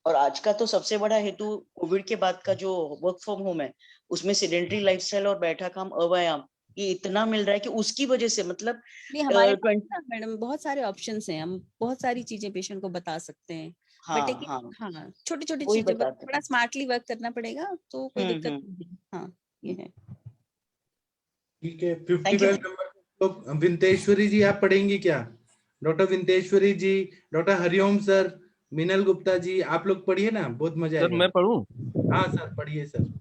और आज का तो सबसे बड़ा हेतु कोविड के बाद का जो वर्क फ्रॉम होम है, उसमें सेडेंटरी लाइफस्टाइल और बैठा काम, अव्यायाम, ये इतना मिल रहा है कि उसकी वजह से मतलब हमारे पास ना मैडम बहुत सारे ऑप्शंस हैं, हम बहुत सारी चीजें पेशेंट को बता सकते हैं, बट हाँ छोटी छोटी चीजें बड़ा स्मार्टली वर्क करना पड़ेगा, तो कोई दिक्कत नहीं। हाँ ये है। ठीक है, 55 नंबर तो विंतेश्वरी जी आप पढ़ेंगी क्या? डॉक्टर विंतेश्वरी जी, डॉक्टर हरिओम सर, मिनल गुप्ता जी, आप लोग पढ़िए ना, बहुत मजा आएगा। सर मैं पढ़ूं? हाँ सर पढ़िए सर।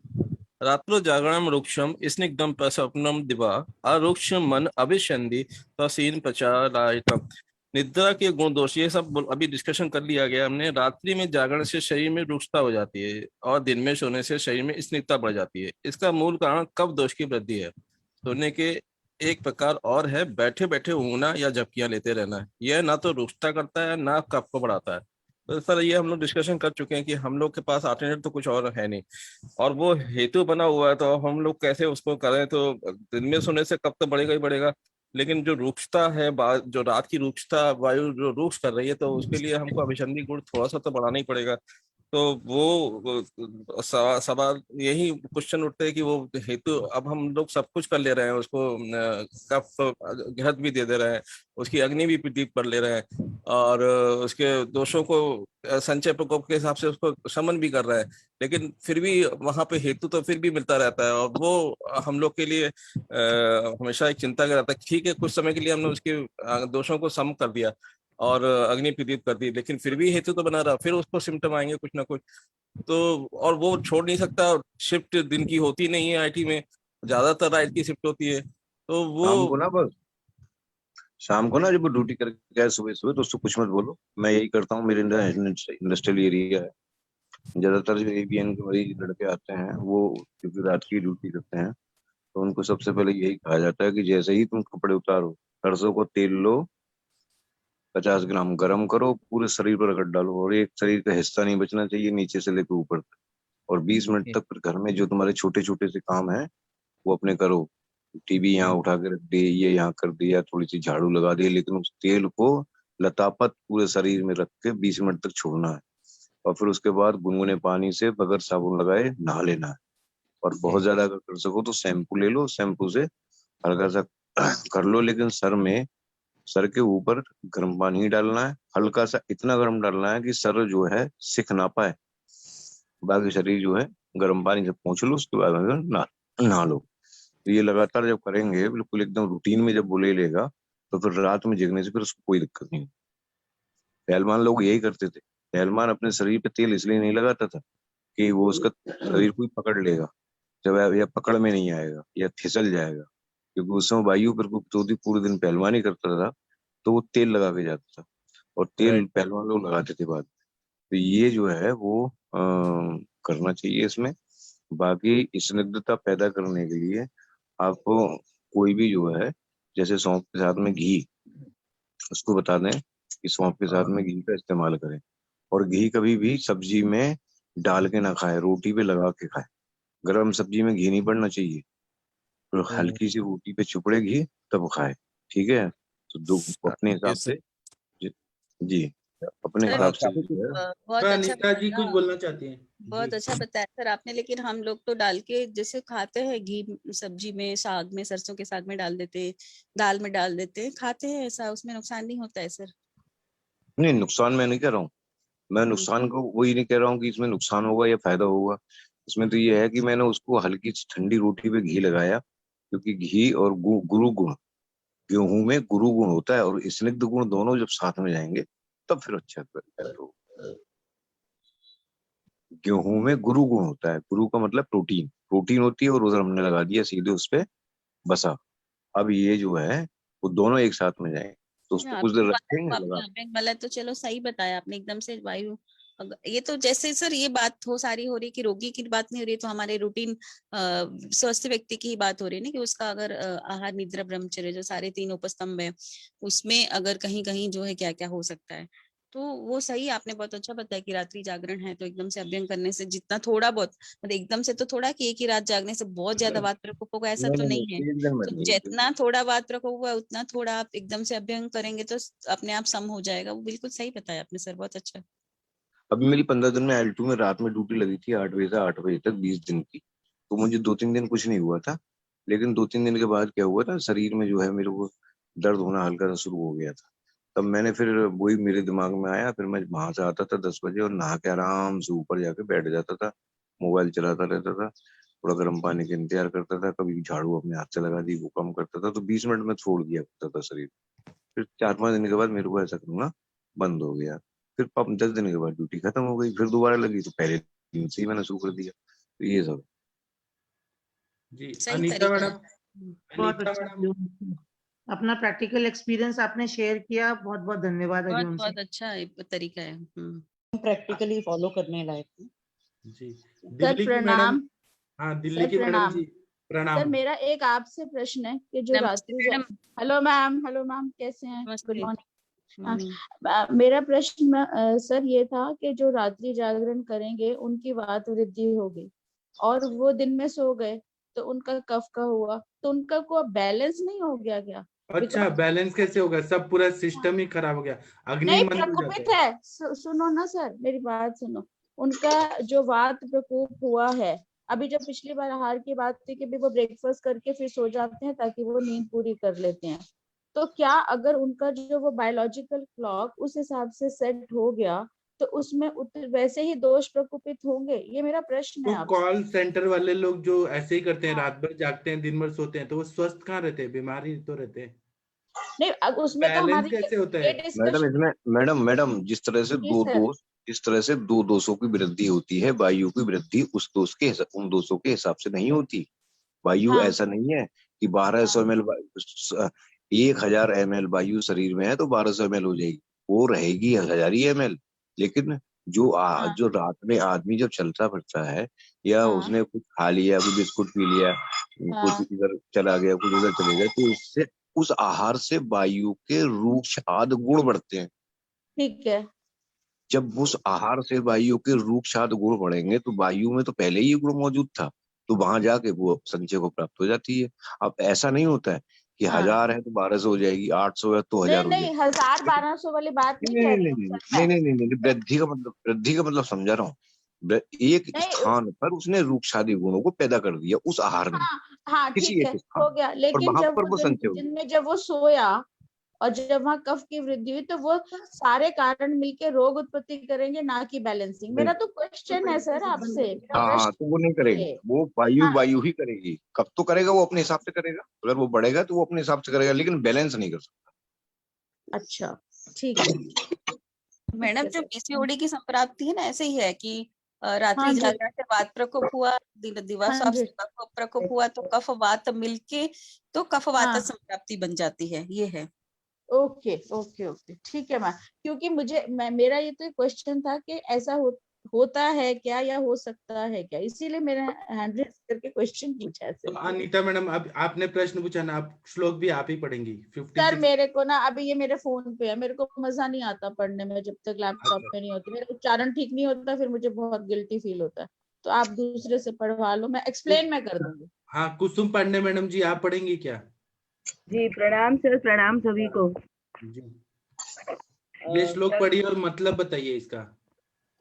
रात्रो जागरणम रुक्षम स्निग्धम प्रस्वप्नम दिवा अरुक्षम मन अभिषंधि तसीन प्रचारायतम। निद्रा के गुण दोष ये सब अभी डिस्कशन कर लिया गया हमने। रात्रि में जागरण से शरीर में रुक्षता हो जाती है और दिन में सोने से शरीर में स्निग्धता बढ़ जाती है। इसका मूल कारण कफ दोष की वृद्धि है। सोने के एक प्रकार और है बैठे बैठे ऊँघना या झपकियां लेते रहना। यह ना तो रुक्षता करता है ना कफ को बढ़ाता है। तो सर ये हम लोग डिस्कशन कर चुके हैं कि हम लोग के पास अल्टरनेट तो कुछ और है नहीं, और वो हेतु बना हुआ है, तो हम लोग कैसे उसको करें। तो दिन में सोने से कब तो बढ़ेगा ही बढ़ेगा, लेकिन जो रुक्षता है, जो रात की रुक्षता वायु जो रुक्ष कर रही है, तो उसके लिए हमको अभिसंधि गुण थोड़ा सा तो बढ़ाना ही पड़ेगा। तो वो सवाल यही क्वेश्चन उठते हैं कि वो हेतु, अब हम लोग सब कुछ कर ले रहे हैं, उसको कफ घृत भी दे रहे हैं, उसकी अग्नि भी प्रदीप कर ले रहे हैं, और उसके दोषों को संचय प्रकोप के हिसाब से उसको शमन भी कर रहे हैं, लेकिन फिर भी वहां पे हेतु तो फिर भी मिलता रहता है, और वो हम लोग के लिए हमेशा एक चिंता का रहता है। ठीक है, कुछ समय के लिए हमने उसके दोषों को सम कर दिया और अग्नि प्रदीप कर दी, लेकिन फिर भी हेतु तो बना रहा, फिर उसको सिम्टम आएंगे कुछ ना कुछ। तो और वो छोड़ नहीं सकता, शिफ्ट दिन की होती नहीं है आईटी में, ज्यादातर रात की शिफ्ट होती है, तो शाम को वो ना, बस शाम को ना जब वो ड्यूटी करके आए सुबह सुबह, तो उसको कुछ मत बोलो। मैं यही करता हूँ, मेरे इंडस्ट्रियल एरिया है, ज्यादातर जो एवीएन के मरीज लड़के आते हैं वो क्योंकि रात की ड्यूटी करते हैं, तो उनको सबसे पहले यही कहा जाता है कि जैसे ही तुम कपड़े उतारो, सरसों को तेल लो, 50 ग्राम गरम करो, पूरे शरीर पर रगड़ डालो, और एक शरीर का हिस्सा नहीं बचना चाहिए नीचे से लेकर ऊपर तक। और 20 मिनट तक फिर घर में जो तुम्हारे छोटे छोटे से काम है वो अपने करो। टीवी यहाँ उठा के रख दी, ये यहाँ कर दिया, थोड़ी सी झाड़ू लगा दी, लेकिन उस तेल को लतापत पूरे शरीर में रख के 20 मिनट तक छोड़ना है। और फिर उसके बाद गुनगुने पानी से बगैर साबुन लगाए नहा लेना है। और बहुत ज्यादा अगर कर सको तो शैम्पू ले लो, शैम्पू से हल्का सा कर लो, लेकिन सर के ऊपर गर्म पानी ही डालना है, हल्का सा इतना गर्म डालना है कि सर जो है सिक ना पाए, बाकी शरीर जो है गर्म पानी से पोंछ लो, उसके बाद अगर नहा लो। तो ये लगातार जब करेंगे, बिल्कुल एकदम रूटीन में जब वो ले लेगा, तो फिर रात में जगने से फिर उसको कोई दिक्कत नहीं। पहलवान लोग यही करते थे। पहलवान अपने शरीर पे तेल इसलिए नहीं लगाता था कि वो उसका शरीर कोई पकड़ लेगा, जब या पकड़ में नहीं आएगा या फिसल जाएगा, क्योंकि उस समय वायु प्रकोप होती, पूरे दिन पहलवानी करता था, तो वो तेल लगा के जाता था, और तेल पहलवान लोग लगाते थे बाद में। तो ये जो है वो करना चाहिए इसमें। बाकी स्निग्धता पैदा करने के लिए आपको कोई भी जो है, जैसे सौंफ के साथ में घी, उसको बता दें कि सौंफ के साथ में घी का इस्तेमाल करें। और घी कभी भी सब्जी में डाल के ना खाए, रोटी पे लगा के खाए। गरम सब्जी में घी नहीं पड़ना चाहिए, तो हल्की सी रोटी पे चुपड़े घी तब खाए, ठीक है। तो दो अपने हिसाब से जी अपने सर, हिसाब से जो है। बहुत अच्छा अनीता जी कुछ बताया, बोलना चाहती हैं? बहुत जी। अच्छा बताया सर आपने। लेकिन हम लोग तो डाल के जैसे खाते हैं घी, सब्जी में, साग में, सरसों के साग में डाल देते, दाल में डाल देते, खाते हैं, ऐसा उसमें नुकसान नहीं होता है सर? नहीं, नुकसान मैं नहीं कह रहा हूँ, मैं नुकसान को वही नहीं कह रहा हूँ कि इसमें नुकसान होगा या फायदा होगा। इसमें तो ये है कि मैंने उसको हल्की सी ठंडी रोटी पे घी लगाया, क्योंकि घी और गुरु गुण, गेहूं में गुरु गुण होता है, और स्निग्ध गुण दोनों जब साथ में जाएंगे तब फिर अच्छा होगा। गेहूं में गुरु गुण होता है, गुरु का मतलब प्रोटीन, प्रोटीन होती है, और उधर हमने लगा दिया सीधे उस पे बसा। अब ये जो है वो दोनों एक साथ में जाएंगे, तो उसको कुछ देर रखेंगे लगा। वाला तो चलो सही बताया आपने एकदम से। वायु ये तो जैसे सर ये बात हो सारी हो रही कि रोगी की बात नहीं हो रही, तो हमारे रूटीन स्वस्थ व्यक्ति की ही बात हो रही है ना, कि उसका अगर आहार निद्रा ब्रह्मचर्य जो सारे 3 उपस्तंभ है, उसमें अगर कहीं कहीं जो है क्या क्या हो सकता है, तो वो सही आपने बहुत अच्छा बताया कि रात्रि जागरण है तो एकदम से अभ्यंग करने से जितना थोड़ा बहुत, मतलब एकदम से तो थोड़ा कि एक ही रात जागने से बहुत ज्यादा वात प्रकोप होगा ऐसा तो नहीं है। एक दिन में तो नहीं। जितना थोड़ा वात प्रकोप हुआ उतना थोड़ा आप एकदम से अभ्यंग करेंगे तो अपने आप सम हो जाएगा। वो बिल्कुल सही बताया आपने सर, बहुत अच्छा। अभी मेरी 15 दिन में L2 में रात में ड्यूटी लगी थी, 8 बजे से 8 बजे तक 20 दिन की। तो मुझे 2-3 दिन कुछ नहीं हुआ था, लेकिन 2-3 दिन के बाद क्या हुआ था, शरीर में जो है मेरे को दर्द होना हल्का सा शुरू हो गया था। तब मैंने फिर वही मेरे दिमाग में आया, फिर मैं वहां से आता था 10 बजे और नहा के आराम से ऊपर जाके बैठ जाता था, मोबाइल चलाता रहता था, थोड़ा गर्म पानी का इंतजार करता था, कभी झाड़ू अपने हाथ से लगा दी, वो कम करता था, तो 20 मिनट में छोड़ दिया करता था शरीर। फिर 4-5 दिन के बाद मेरे को ऐसा करना बंद हो गया। फिर 10 दिन के बाद ड्यूटी खत्म हो गई, फिर दोबारा लगी, तो पहले दिन से ही मैंने शुरू कर दिया। तो ये सब जी। सही अनीता तरीका मैडम, है। बहुत अनीता अच्छा मैडम, हरिओम। अपना प्रैक्टिकल एक्सपीरियंस आपने शेयर किया, बहुत बहुत धन्यवाद बहुत हरिओम बहुत से। अच्छा तरीका है। प्रैक्टिकली फॉलो करने लायक है। जी। सर दिल्ली की मैडम, प्रणाम। हाँ दिल्ली सर की मैडम प्रणाम। जी, सर प्रणाम। मेरा एक आपसे प्रश्न है कि जो नमस्ते रात्रि मैडम। हेलो मैम कैसे हैं? गुड नमस्ते। मॉर्निंग। मेरा प्रश्न सर ये था कि जो रात्रि जागरण करेंगे उनकी वात वृद्धि होगी और वो दिन में सो गए तो उनका कफ का हुआ, तो उनका कोई बैलेंस नहीं हो गया क्या? अच्छा, बैलेंस कैसे होगा? सब पूरा सिस्टम ही खराब हो गया, अग्नि नहीं, मंद हो जाते प्रकोपित हैं। है। सुनो ना सर, मेरी बात सुनो। उनका जो वात प्रकोप हुआ है, अभी जब पिछली बार आहार की बात थी कि भी वो ब्रेकफास्ट करके फिर सो जाते हैं ताकि वो नींद पूरी कर लेते हैं, तो क्या अगर उनका जो वो बायोलॉजिकल क्लॉक उस हिसाब से सेट हो गया तो उसमें वैसे ही दोष प्रकोपित होंगे? ये मेरा प्रश्न है तो आपसे। कॉल सेंटर वाले लोग जो ऐसे ही करते हैं, हाँ। रात भर जागते हैं, दिन भर सोते हैं, तो वो स्वस्थ कहाँ रहते हैं? बीमार ही तो रहते हैं। नहीं, अब उसमें तो बैलेंस हमारी कैसे होता ये है? मैडम, डिस्कशन इसमें मैडम जिस तरह से जी दो सर। दोस्त इस तरह से दो दोषों की वृद्धि होती है, वायु की वृद्धि उस दोष के उन दोषों के हिसाब से नहीं होती। वायु हाँ। ऐसा नहीं है कि 1200 ml 1000 ml वायु शरीर में है तो 1200 ml हो जाएगी, वो रहेगी 1000 ही ml। लेकिन जो हाँ। जो रात में आदमी जब चलता फिरता है या हाँ। उसने कुछ खा लिया, कुछ बिस्कुट पी लिया, हाँ। कुछ इधर चला गया, कुछ उधर चले गया, तो उससे उस आहार से वायु के रूक्ष आदि गुण बढ़ते हैं। ठीक है। जब उस आहार से वायु के रूक्ष आदि गुण बढ़ेंगे तो वायु में तो पहले ही ये गुण मौजूद था, तो वहां जाके वो संचय को प्राप्त हो जाती है। अब ऐसा नहीं होता है कि हाँ। 1000 है तो 1200 हो जाएगी, 800 है तो 1000 नहीं हो नहीं, जाएगी। 1000-1200 वाली बात नहीं नहीं कह नहीं रही नहीं हूँ नहीं सर मैं। नहीं नहीं नहीं, वृद्धि का मतलब समझा रहा हूँ। एक नहीं, स्थान पर उसने रूक्षादि गुणों को पैदा कर दिया उस आहार ने, हाँ हाँ किसी ठीक एक है, स्थान हो गया। और लेकिन वहां जब पर वो वो दिन संचय हो दिन में जब वो सोया और जब वहाँ कफ की वृद्धि हुई तो वो सारे कारण मिलके रोग उत्पत्ति करेंगे, ना कि बैलेंसिंग। गया। मेरा तो क्वेश्चन है सर आपसे, मेरा हाँ प्रश्न तो वो नहीं करेगी, है। वो वायु हाँ वायु ही करेगी। कब तो करेगा वो अपने हिसाब से करेगा, अगर वो बढ़ेगा तो वो अपने हिसाब से करेगा, लेकिन बैलेंस नहीं कर सकता। अच्छा ठीक है। मैडम जो पीसीओडी की संप्राप्ति है ना, ऐसे ही है कि रात्रि 100 जागरण से वात प्रकोप हुआ, दिवास्वाप से 100 कफ प्रकोप हुआ, तो कफ वात मिलके तो कफ वात हाँ। संप्राप्ति बन जाती है, ये है। ओके ओके ओके, ठीक है मैम। क्योंकि मेरा ये तो क्वेश्चन था कि ऐसा होता है क्या या हो सकता है क्या, इसीलिए मैंने हैंड रेज करके क्वेश्चन पूछा है तो सर। अनीता मैडम, अब आपने प्रश्न पूछा ना, आप श्लोक भी आप ही पढ़ेंगी। सर 56। मेरे को ना अभी ये मेरे फोन पे है, मेरे को मजा नहीं आता पढ़ने में जब तक लैपटॉप अच्छा पे नहीं होती, मेरा उच्चारण ठीक नहीं होता, फिर मुझे बहुत गिल्टी फील होता है। तो आप दूसरे से पढ़वा लो, मैं एक्सप्लेन मैं कर दूंगी। हाँ, कुसुम पांडे मैडम जी, आप पढ़ेंगी क्या? जी प्रणाम सर, प्रणाम सभी को। जी, ये श्लोक सर, पढ़िए और मतलब बताइए इसका।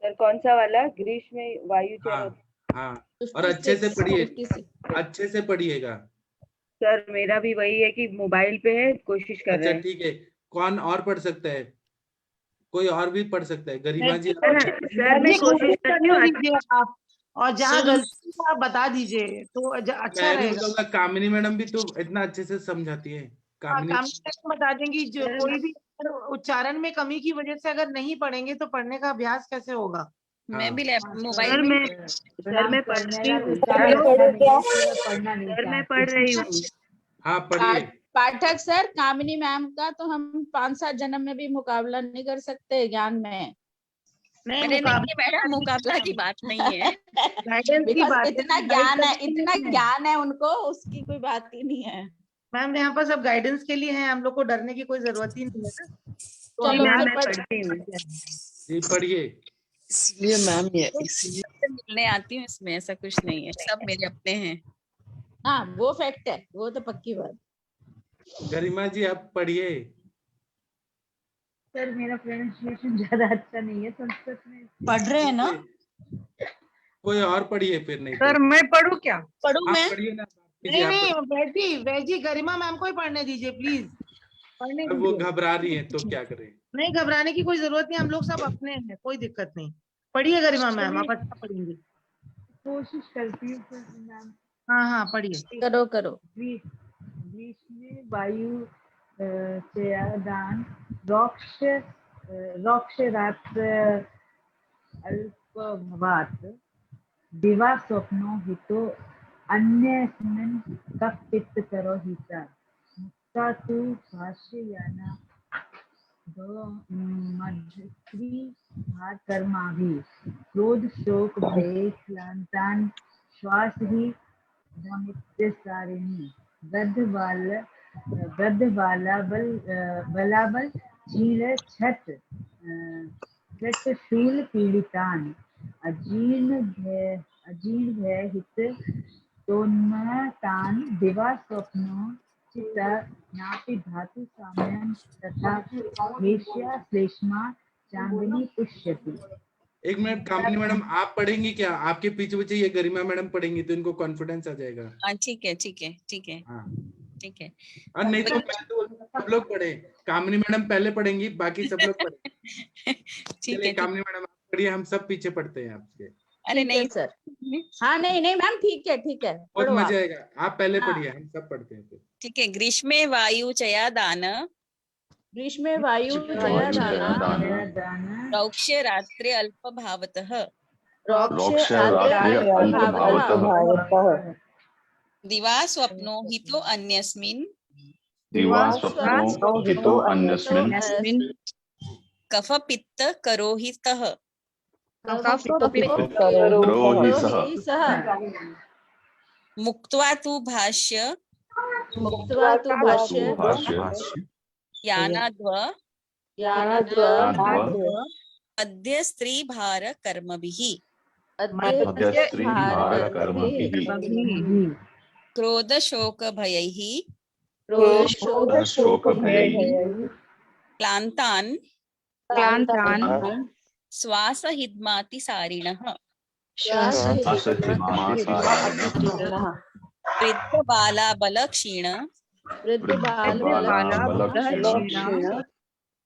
सर कौन सा वाला? ग्रीष्म वायु हाँ चर। हाँ, और अच्छे से 56 पढ़िए, 56। अच्छे से पढ़िएगा। सर मेरा भी वही है कि मोबाइल पे है, कोशिश कर अच्छा रहे हैं। ठीक है, कौन और पढ़ सकता है? कोई और भी पढ़ सकता है? गरिमा जी सर मैं कोशिश करती हूँ। दीजिए आप, और जहाँ गलती है आप बता दीजिए तो अच्छा मैं नहीं रहेगा। बताऊंगा, कामिनी मैडम भी तो इतना अच्छे से समझाती है। हाँ, कामिनी काम बता देंगी। जो कोई भी उच्चारण में कमी की वजह से अगर नहीं पढ़ेंगे तो पढ़ने का अभ्यास कैसे होगा? मैं भी सर मोबाइल में मैं पढ़ती हूँ। सर मैं पढ़ रही हूँ। हाँ पढ़िए। पाठक सर, कामिनी मैम का तो हम 5-7 जन्म में भी मुकाबला नहीं कर सकते ज्ञान में। अरे नहीं मैडम, मुकाबला की बात नहीं है। बिकॉज इतना ज्ञान है उनको, उसकी कोई बात ही नहीं है। मैम यहाँ पर सब गाइडेंस के लिए है, हम लोग को डरने की कोई जरूरत ही नहीं है ना। तो चलो मैम फिर मैं पढ़ती हूँ। जी पढ़िए। इसलिए मैम ये इसीलिए मिलने आती हूँ, इसमें ऐसा कुछ नहीं है, सब मेरे अपने हैं। हाँ वो फैक्ट है, वो तो पक्की बात। गरिमा जी आप पढ़िए। सर मेरा प्रोनाउंसिएशन ज्यादा अच्छा नहीं है संस्कृत में। पढ़ रहे हैं ना? कोई और पढ़िए फिर, नहीं सर मैं पढ़ूं क्या? पढ़ूं मैं? पढ़िए ना। नहीं, वैजी गरिमा मैम को ही पढ़ने दीजिए प्लीज। पढ़ने अब वो दीजिए। घबरा रही है तो क्या करें? नहीं, घबराने की कोई जरूरत नहीं, हम लोग सब अपने हैं, कोई दिक्कत नहीं। पढ़िए गरिमा मैम, आप अच्छा पढ़ेंगे। कोशिश करती हूँ सर मैम। हाँ हाँ पढ़िए। करो करो। ग्रीष्मे वायु चयादान रोक्ष रात्र अल्पभवात् दिवा स्वप्नो हितो अन्यस्मिन् कपित करो हिता मुक्ता तु भाष्ययाना दो मध्यस्त्री कर्माभि क्रोध शोक भय क्लांतान श्वास ही सारिणी बलाबल चीर छत शूल पीड़ितान अजीर्ण भय हित तोन्मतान दिवा स्वप्नो चिता नापि धातु साम्यं तथा वेश्या श्लेष्मा चांदनी पुष्यति। एक मिनट, कामिनी मैडम आप पढ़ेंगी क्या? आपके पीछे पीछे ये गरिमा मैडम पढ़ेंगी तो इनको कॉन्फिडेंस आ जाएगा। हाँ ठीक है ठीक है ठीक है हाँ ठीक है। और नहीं तो मैं तो सब लोग पढ़े, कामिनी मैडम पहले पढ़ेंगी, बाकी सब लोग पढ़े। ठीक है कामिनी मैडम आप पढ़िए, हम सब पीछे पढ़ते हैं आपके। अरे नहीं सर, हाँ नहीं नहीं मैम, ठीक है बहुत मजा आएगा, आप पहले हाँ। पढ़िए, हम सब पढ़ते हैं फिर। ठीक है। ग्रीष्मे वायु चया दान ग्रीष्मे वायु जया दाना रौक्ष्य रात्रे अल्पभावतः रोक्ष रात्रे अल्पभावतः दिवा स्वप्नो हितो अन्यस्मिन् कफ पित्त करोहितः मुक्त्वा तु भाष्य यानाद्व अद्य स्त्री भार कर्मभिः क्रोध शोक भयैः क्लान्तान् श्वासहिद्माति सारिणः वृद्धबालाबलक्षीण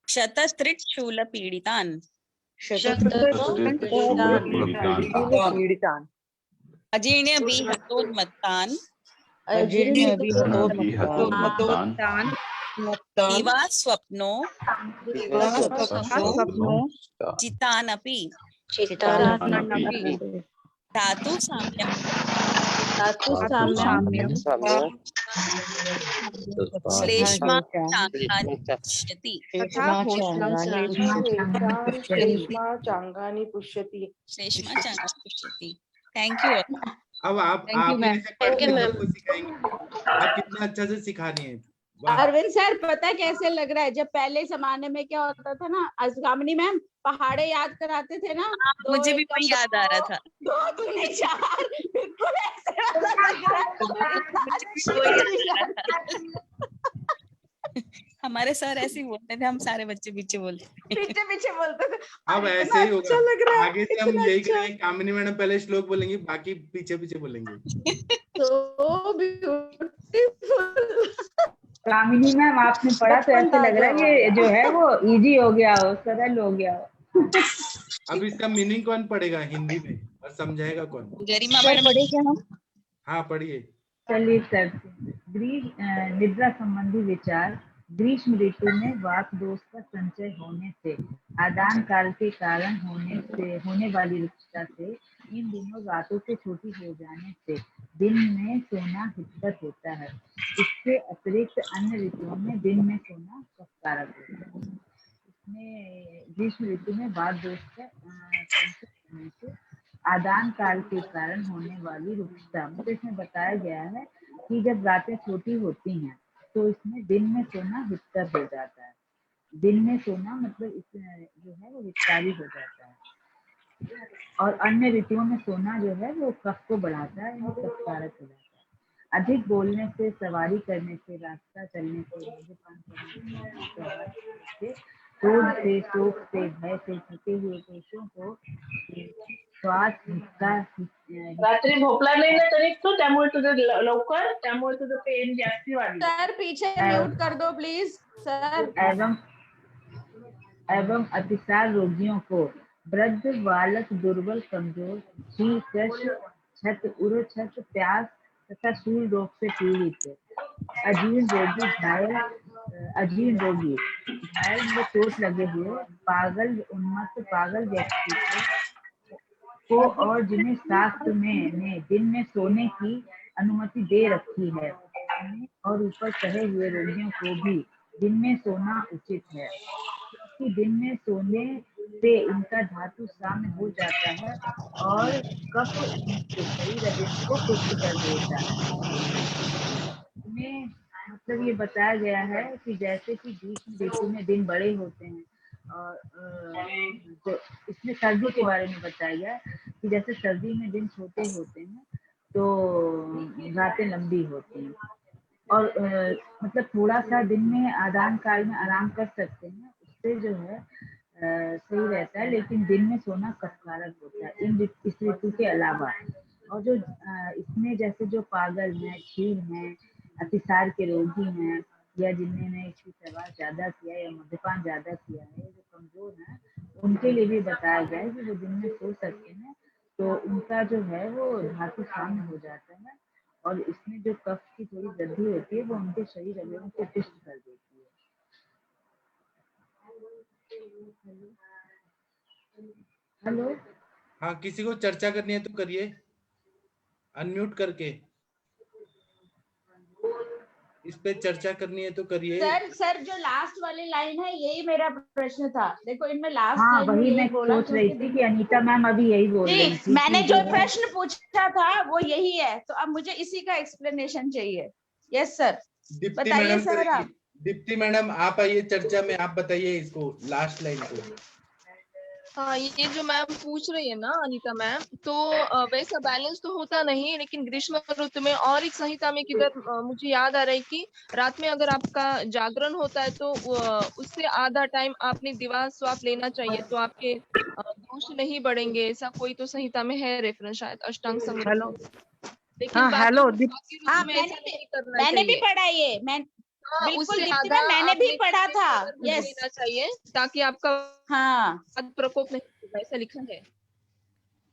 क्षतत्रिशूलपीडितान् अजीर्ण्यभिहतोन्मत्तान् दिवा स्वप्नो चितानपि धातु साम्यं श्लेष्मा चाङ्गानि पश्यति श्लेष्मा चाङ्गानि पश्यति। Thank you. अब आप मेरे से पढ़ने को सिखाएंगे, आप कितना अच्छा से सिखा रही हैं। अरविंद सर, पता कैसे लग रहा है, जब पहले जमाने में क्या होता था ना, असगामिनी मैम पहाड़े याद कराते थे ना, मुझे भी वही याद आ रहा था। 2 दूनी 4 बिल्कुल ऐसे लग रहा है। हमारे सर ऐसे ही बोलते थे, हम सारे बच्चे पीछे बोलते बोलते थे। अब ऐसे ही होगा, आगे से हम यही करेंगे। कामिनी मैडम पहले श्लोक बोलेंगे, बाकी पीछे पीछे बोलेंगे। So beautiful। कामिनी मैम, आपने पढ़ा तो ऐसे लग रहा है ये जो है वो इजी हो गया हो, सरल हो गया हो। अब इसका मीनिंग कौन पढ़ेगा हिंदी में और समझाएगा कौन? गरिमा मैडम पढ़ेंगे हम। हाँ पढ़िए। चलिए सर, निद्रा संबंधी विचार। ग्रीष्म ऋतु में वात दोष का संचय होने से, आदान काल के कारण होने वाली रुक्षता से, इन दिनों रातों के छोटी हो जाने से दिन में सोना हितकर होता है। इससे अतिरिक्त अन्य ऋतुओं में दिन में सोना कष्टकारक होता है। इसमें ग्रीष्म ऋतु में वात दोष का संचय होने से, आदान काल के कारण होने वाली रुक्षता, मतलब इसमें बताया गया है कि जब रातें छोटी होती हैं तो इसमें दिन में सोना हितकर हो जाता है। दिन में सोना मतलब इसमें जो है वो हितकारी हो जाता है, और अन्य ऋतुओं में सोना जो है वो कफ को बढ़ाता है, कफकारक हो जाता है। अधिक बोलने से, सवारी करने से, रास्ता चलने से, मद्यपान करने से, क्रोध से, शोक से, भय से थके हुए पुरुषों को श्वास रात्री भोपला नाही ना तरी तो, त्यामुळे तुझं लवकर, त्यामुळे तुझं पेन जास्ती वाढलं। सर पीछे म्यूट कर दो प्लीज सर। एवं अतिसार रोगियों को, वृद्ध, बालक, दुर्बल, कमजोर, छत, उरोछत, प्यास तथा शूल रोग से पीड़ित, अजीर्ण रोगी, घायल में चोट लगे हुए, पागल, उन्मत्त, पागल व्यक्ति को और जिन्हें शास्त्र ने दिन में सोने की अनुमति दे रखी है, और ऊपर कहे हुए रोगियों को भी दिन में सोना उचित है, क्योंकि दिन में सोने से इनका धातु साम्य हो जाता है और कफ इनके शरीर को पुष्ट कर देता है। इसमें मतलब ये बताया गया है कि जैसे कि ग्रीष्म ऋतु में दिन बड़े होते हैं, और तो इसमें सर्दी के बारे में बताया गया कि जैसे सर्दी में दिन छोटे होते हैं तो रातें लंबी होती हैं, और मतलब थोड़ा सा दिन में आदान काल में आराम कर सकते हैं, उससे जो है सही रहता है, लेकिन दिन में सोना कष्टकारक होता है इस ऋतु के अलावा। और जो इसमें जैसे जो पागल हैं, क्षीण हैं, अतिसार के रोगी हैं, या जिन्होंने इसकी सेवा ज्यादा किया या मद्यपान ज्यादा किया है, जो कमजोर हैं, उनके लिए भी बताया गया है कि वो दिन में सो सकते हैं, तो उनका जो है वो धातु साम्य हो जाता है, और इसमें जो कफ की थोड़ी वृद्धि होती है वो उनके शरीर अवयवों को पुष्ट कर देती है। हेलो, हाँ, किसी को चर्चा करनी है तो करिए, अनम्यूट करके। इस पे चर्चा करनी है तो करिए। सर जो लास्ट वाली लाइन है यही मेरा प्रश्न था। देखो इनमें लास्ट हाँ लाइन में वही यही मैं बोला सोच रही थी कि अनीता मैम अभी यही बोल रही जी, थी मैंने कि जो है प्रश्न पूछा था वो यही है, तो अब मुझे इसी का एक्सप्लेनेशन चाहिए। यस सर, दीप्ति बताइए मैडम सर करेंगी। आप। दीप्ति मैडम आप आइए चर्चा में, आप बताइए इसको लास्ट लाइन को। हाँ, ये जो मैम पूछ रही है ना अनीता मैम, तो वैसा बैलेंस तो होता नहीं, लेकिन ग्रीष्म ऋतु में और एक संहिता में किधर मुझे याद आ रहा है कि रात में अगर आपका जागरण होता है तो उससे आधा टाइम आपने दिवा स्वाप लेना चाहिए, तो आपके दोष नहीं बढ़ेंगे। ऐसा कोई तो संहिता में है रेफरेंस, शायद अष्टांग संग्रह हेलो, में। लेकिन हाँ हेलो बाकी ऋतु हाँ में ऐसा नहीं करना मैंने भी चाहिए। पढ़ा ये, मैं हाँ, बिल्कुल उससे दीप्ति आधा मैम मैंने भी आपने पढ़ा था। यस, लेना चाहिए ताकि आपका हाँ प्रकोप नहीं होगा, ऐसा लिखा है।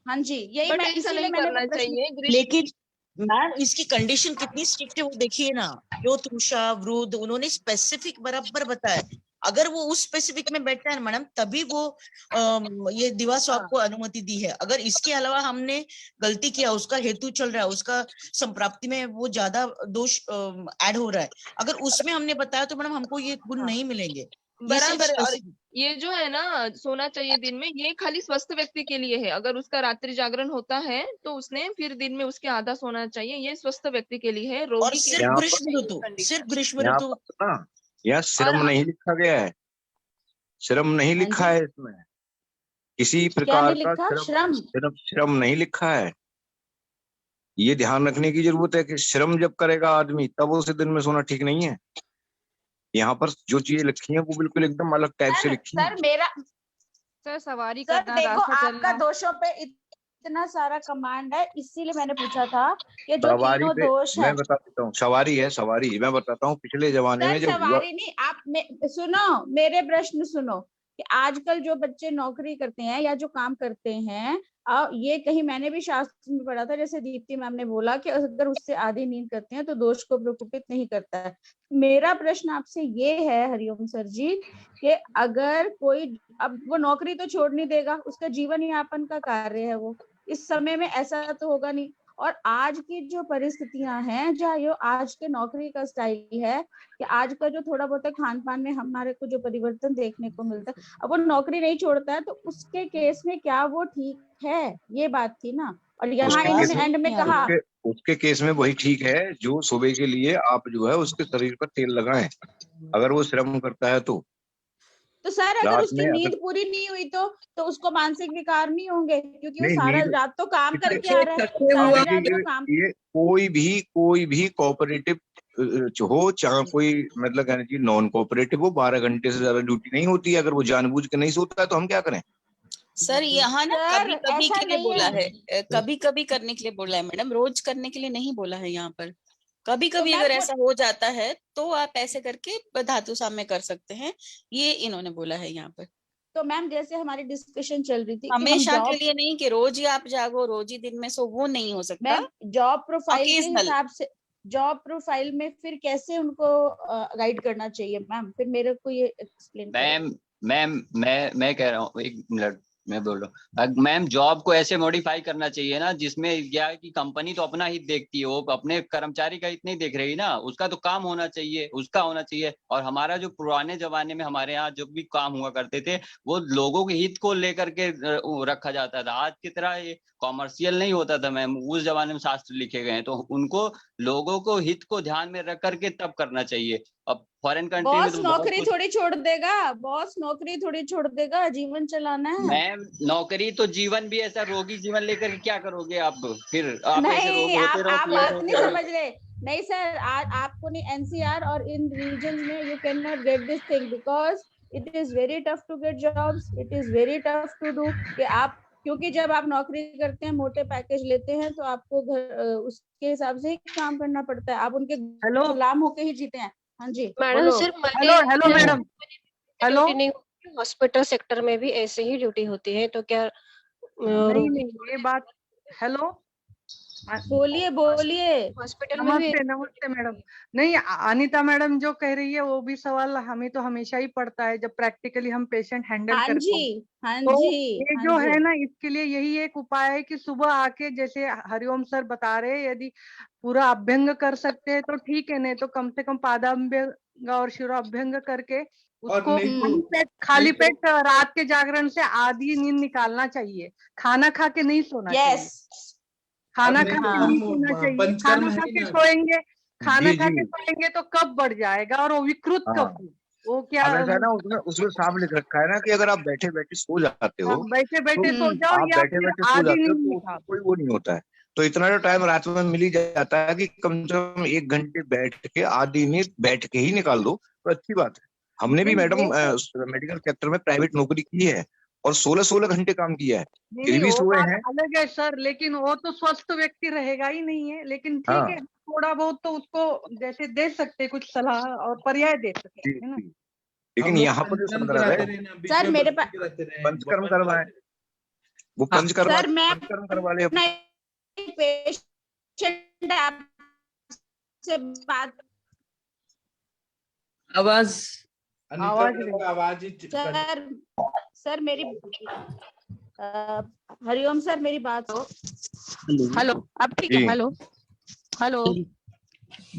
हाँ जी, यही बट मैं ऐसा इसीलिए नहीं मैंने करना वो प्रश्न। चाहिए। ग्रीष्म लेकिन मैम इसकी कंडीशन कितनी स्ट्रिक्ट है वो देखिए ना, जो तृषा वृद्ध उन्होंने स्पेसिफिक बराबर बताया। अगर वो उस स्पेसिफिक में बैठता है मैडम तभी वो ये दिवा स्वाप को अनुमति दी है। अगर इसके अलावा हमने गलती किया, उसका हेतु चल रहा है, उसका संप्राप्ति में वो ज्यादा दोष ऐड हो रहा है, अगर उसमें हमने बताया तो मैडम हमको ये गुण नहीं मिलेंगे। ये सिर्फ बराबर है। और specific- ये जो है ना सोना चाहिए दिन में, ये खाली स्वस्थ व्यक्ति के लिए है। अगर उसका रात्रि जागरण होता है तो उसने फिर दिन में उसके आधा सोना चाहिए, ये स्वस्थ व्यक्ति के लिए है। और रोगी के सिर्फ लिए यहाँ ग्रीष्म ऋतु, कंडीशन। सिर्फ ग्रीष्म यहाँ ऋतु। पर ना, यहाँ और श्रम नहीं लिखा गया है, श्रम नहीं हाँ लिखा जी, है इसमें, किसी क्या प्रकार नहीं का लिखा? श्रम श्रम। श्रम नहीं लिखा है। ये ध्यान रखने की जरूरत है कि श्रम जब करेगा आदमी तब उसे दिन में सोना ठीक नहीं है। यहाँ पर जो चीजें लिखी हैं वो बिल्कुल एकदम अलग टाइप से लिखी हैं। सर मेरा सर सवारी सर करना, देखो रास्ता आपका चलना। दोषों पे इतना सारा कमांड है, इसीलिए मैंने पूछा था कि जो सवारी तीनों पे दोष मैं है। बता देता हूँ, सवारी है, सवारी मैं बताता हूँ। पिछले जमाने में सर जब सवारी नहीं, आप सुनो मेरे प्रश्न सुनो कि आजकल जो बच्चे नौकरी करते हैं या जो काम करते हैं, ये कहीं मैंने भी शास्त्र में पढ़ा था, जैसे दीप्ति मैम ने बोला कि अगर उससे आधी नींद करते हैं तो दोष को प्रकोपित नहीं करता है। मेरा प्रश्न आपसे ये है हरिओम सर जी कि अगर कोई, अब वो नौकरी तो छोड़ नहीं देगा, उसका जीवन यापन का कार्य है वो, इस समय में ऐसा तो होगा नहीं। और आज की जो परिस्थितियां हैं, जहाँ ये आज के नौकरी का स्टाइल है कि आज का जो थोड़ा बहुत खान पान में हमारे को जो परिवर्तन देखने को मिलता है, अब वो नौकरी नहीं छोड़ता है तो उसके केस में क्या वो ठीक है, ये बात थी ना। और यहाँ उसके इन्होंने केस एंड में में कहा उसके केस में वही ठीक है जो सुबह के लिए आप जो है उसके शरीर पर तेल लगाएं, अगर वो श्रम करता है तो सर अगर रात उसकी में नींद अगर पूरी नहीं हुई तो उसको मानसिक विकार नहीं होंगे, क्योंकि वो नहीं सारा नींद रात तो काम पिछले करके आ रहा है, थके सारी हुआ रात तो काम। ये कोई भी कोऑपरेटिव हो, चाहे कोई मतलब कहना चाहिए नॉन कोऑपरेटिव हो, 12 घंटे से ज्यादा ड्यूटी नहीं होती है। अगर वो जानबूझ के नहीं सोता है तो हम क्या करें? सर यहाँ ना सर कभी कभी ऐसा के लिए नहीं बोला है, है, कभी कभी करने के लिए बोला है मैडम, रोज करने के लिए नहीं बोला है यहाँ पर। कभी तो कभी मैम अगर ऐसा हो जाता है तो आप ऐसे करके धातु साम्य कर सकते हैं, ये इन्होंने बोला है यहाँ पर। तो मैम जैसे हमारी डिस्कशन चल रही थी कि हम हमेशा के जॉब, लिए नहीं कि रोज ही आप जागो, रोज ही दिन में सो, वो नहीं हो सकता। मैम जॉब प्रोफाइल के Occasional। हिसाब से, जॉब प्रोफाइल में फिर कैसे उनको गाइड करना चाहिए मैम, फिर मेरे को ये एक्सप्लेन करें। मैम मैं कह रहा हूँ, एक मिनट मैं बोल रहा हूँ मैम, जॉब को ऐसे मॉडिफाई करना चाहिए ना जिसमें क्या है कि कंपनी तो अपना हित देखती है, वो अपने कर्मचारी का हित नहीं देख रही ना, उसका तो काम होना चाहिए, उसका होना चाहिए। और हमारा जो पुराने जमाने में हमारे यहाँ जो भी काम हुआ करते थे वो लोगों के हित को लेकर के रखा जाता था। आज की तरह ये कॉमर्शियल नहीं होता था मैम, उस जमाने में शास्त्र लिखे गए हैं, तो उनको लोगों को हित को ध्यान में रख करके तब करना चाहिए। अब फॉरेन कंट्री में बॉस तो बहुत नौकरी कुछ, थोड़ी छोड़ देगा, बॉस नौकरी थोड़ी छोड़ देगा, जीवन चलाना है। मैम नौकरी तो जीवन भी ऐसा रोगी जीवन लेकर के क्या करोगे आप? फिर आप ऐसे रोग नहीं, होते रहो, आप पीड़ित बात नहीं होते रहो। समझ रहे। नहीं सर, आपको नहीं, एनसीआर और इन रीजन में you can not get this thing because it is very tough to get jobs, it is very tough to do कि आप, क्योंकि जब आप नौकरी करते हैं, मोटे पैकेज लेते हैं, तो आपको घर उसके हिसाब से ही काम करना पड़ता है, आप उनके गुलाम होके ही जीते हैं। हाँ जी मैडम सिर्फ हेलो मैडम, हेलो ड्यूटी नहीं होती, हॉस्पिटल सेक्टर में भी ऐसे ही ड्यूटी होती है, तो क्या नहीं ये बात, हेलो बोलिए बोलिए। हॉस्पिटल में भी। नमस्ते मैडम। नहीं, अनीता मैडम जो कह रही है वो भी सवाल हमें तो हमेशा ही पड़ता है जब प्रैक्टिकली हम पेशेंट हैंडल हाँ करते जी, हैं। हाँ तो जी, ये हाँ जो जी। है ना, इसके लिए यही एक उपाय है कि सुबह आके, जैसे हरिओम सर बता रहे हैं, यदि पूरा अभ्यंग कर सकते हैं तो ठीक है, नहीं तो कम से कम पादाभ्यंग और शिरोभ्यंग करके उसको खाली पेट रात के जागरण से आधी नींद निकालना चाहिए। खाना खा के नहीं सोना चाहिए। खाना खा के नहीं सोना चाहिए। खाना खा के सोएंगे, खाना खा के सोएंगे तो कब बढ़ जाएगा और वो विकृत कब, वो क्या अब ऐसा है ना, उसमें साफ लिख रखा है ना कि अगर आप बैठे बैठे सो जाते हो, बैठे बैठे सो जाओ आप या बैठे फिर बैठे सो आधी जाते हो नींद तो निकालो। कोई वो नहीं होता है। तो इतना जो टाइम रात में मिल ही जाता है कि कम से कम 1 घंटे बैठ के आधी नींद बैठ के ही निकाल दो तो अच्छी बात है। हमने भी मैडम मेडिकल सेक्टर में प्राइवेट नौकरी की है और 16-16 घंटे काम किया है, फिर भी वो सोए बात हैं। अलग है सर, लेकिन वो तो स्वस्थ व्यक्ति रहेगा ही नहीं है। लेकिन ठीक है, थोड़ा बहुत तो उसको जैसे दे सकते हैं, कुछ सलाह और पर्याय दे सकते हैं ना। लेकिन यहाँ पर जो संदर्भ है, सर मेरे पास पंचकर्म करवाए, वो पंचकर्म सर मैं पंचकर्म करवा ले। पेशेंट आपसे बात आवाज सर मेरी हरिओम सर मेरी बात हो। हेलो, अब ठीक है? हेलो हेलो,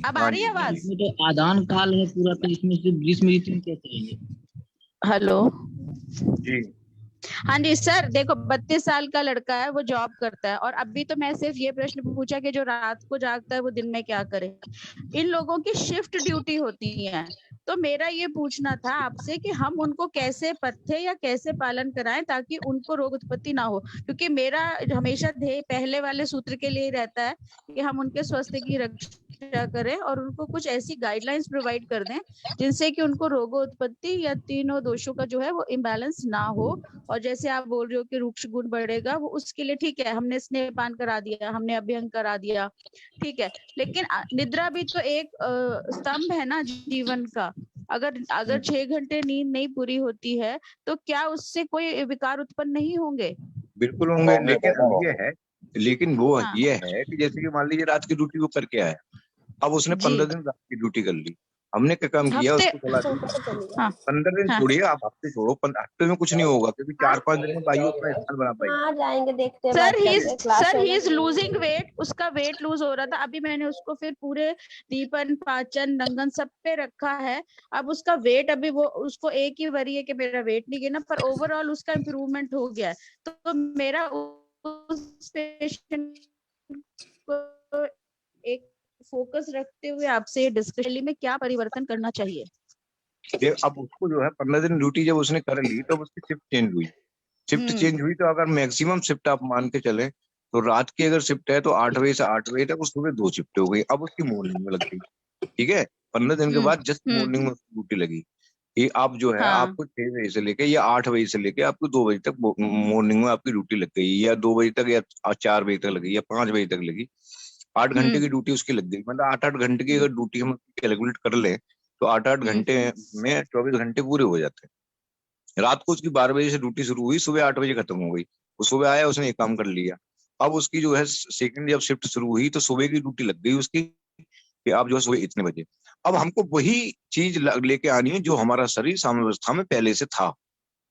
अब आ रही है आवाज? इसमें तो आदान काल है पूरा, तो इसमें सिर्फ ग्रीष्म ऋतु कैसे रहेंगे? हेलो जी। हाँ जी सर, देखो 32 साल का लड़का है, वो जॉब करता है और अभी तो मैं सिर्फ ये प्रश्न पूछा कि जो रात को जागता है वो दिन में क्या करे। इन लोगों की शिफ्ट ड्यूटी होती है, तो मेरा ये पूछना था आपसे कि हम उनको कैसे पथ्य या कैसे पालन कराएं ताकि उनको रोग उत्पत्ति ना हो। क्योंकि मेरा हमेशा ध्येय पहले वाले सूत्र के लिए रहता है कि हम उनके स्वास्थ्य की रक्षा करें और उनको कुछ ऐसी गाइडलाइंस प्रोवाइड कर दें जिनसे कि उनको रोगोत्पत्ति या तीनों दोषों का जो है वो इम्बैलेंस ना हो। और जैसे आप बोल रहे हो कि रूक्ष गुण बढ़ेगा, वो उसके लिए ठीक है, हमने स्नेहपान करा दिया, हमने अभ्यंग करा दिया, ठीक है, लेकिन निद्रा भी तो एक स्तंभ है ना जीवन का। अगर 6 घंटे नींद नहीं पूरी होती है तो क्या उससे कोई विकार उत्पन्न नहीं होंगे? बिल्कुल होंगे, लेकिन वो ये है कि जैसे कि मान लीजिए रात की ड्यूटी वो करके आया, अब उसने 15 दिन रात की ड्यूटी कर ली, हमने क्या काम किया, उसको चला दिया। 15 दिन छोड़िए, आप हफ्ते छोड़ो, हफ्ते में कुछ नहीं होगा क्योंकि 4-5 दिन में बाइयों अपना स्थान बना पाएगी। जाएंगे देखते हैं। Sir he is losing weight, उसका वेट लूज हो रहा था, अभी मैंने उसको फिर पूरे दीपन पाचन नंगन सब पे रखा है। अब उसका वेट, अभी वो उसको एक ही वरी है कि मेरा वेट नहीं गिना, पर ओवरऑल उसका इम्प्रूवमेंट हो गया है। तो मेरा उस पेशेंट को एक फोकस रखते हुए आपसे डिस्कशन में क्या परिवर्तन करना चाहिए? अब उसको जो है 15 दिन ड्यूटी जब उसने कर ली तो उसकी शिफ्ट चेंज हुई। शिफ्ट चेंज हुई तो अगर मैक्सिमम शिफ्ट आप मान के चले तो रात की अगर शिफ्ट है तो 8 बजे से 8 बजे तक, सुबह 2 शिफ्ट हो गई। अब उसकी मॉर्निंग में लग गई, ठीक है, 15 दिन के बाद जस्ट मॉर्निंग में उसकी ड्यूटी लगी। ये आप जो है आपको 6 बजे से लेके या 8 बजे से लेके आपको 2 बजे तक मॉर्निंग में आपकी ड्यूटी लग गई, या 2 बजे तक या 4 बजे तक लगी या 5 बजे तक लगी। 8 घंटे की ड्यूटी उसकी लग गई। मतलब 8-8 घंटे की अगर ड्यूटी हम कैलकुलेट कर ले तो 8-8 घंटे में 24 घंटे पूरे हो जाते हैं। रात को उसकी 12 बजे से ड्यूटी शुरू हुई, सुबह 8 बजे खत्म हो गई। वो सुबह आया, उसने एक काम कर लिया। अब उसकी जो है सेकंड जब शिफ्ट शुरू हुई तो सुबह की ड्यूटी लग गई उसकी कि आप जो है सुबह इतने बजे। अब हमको वही चीज लेके आनी है जो हमारा शरीर साम्यावस्था में पहले से था,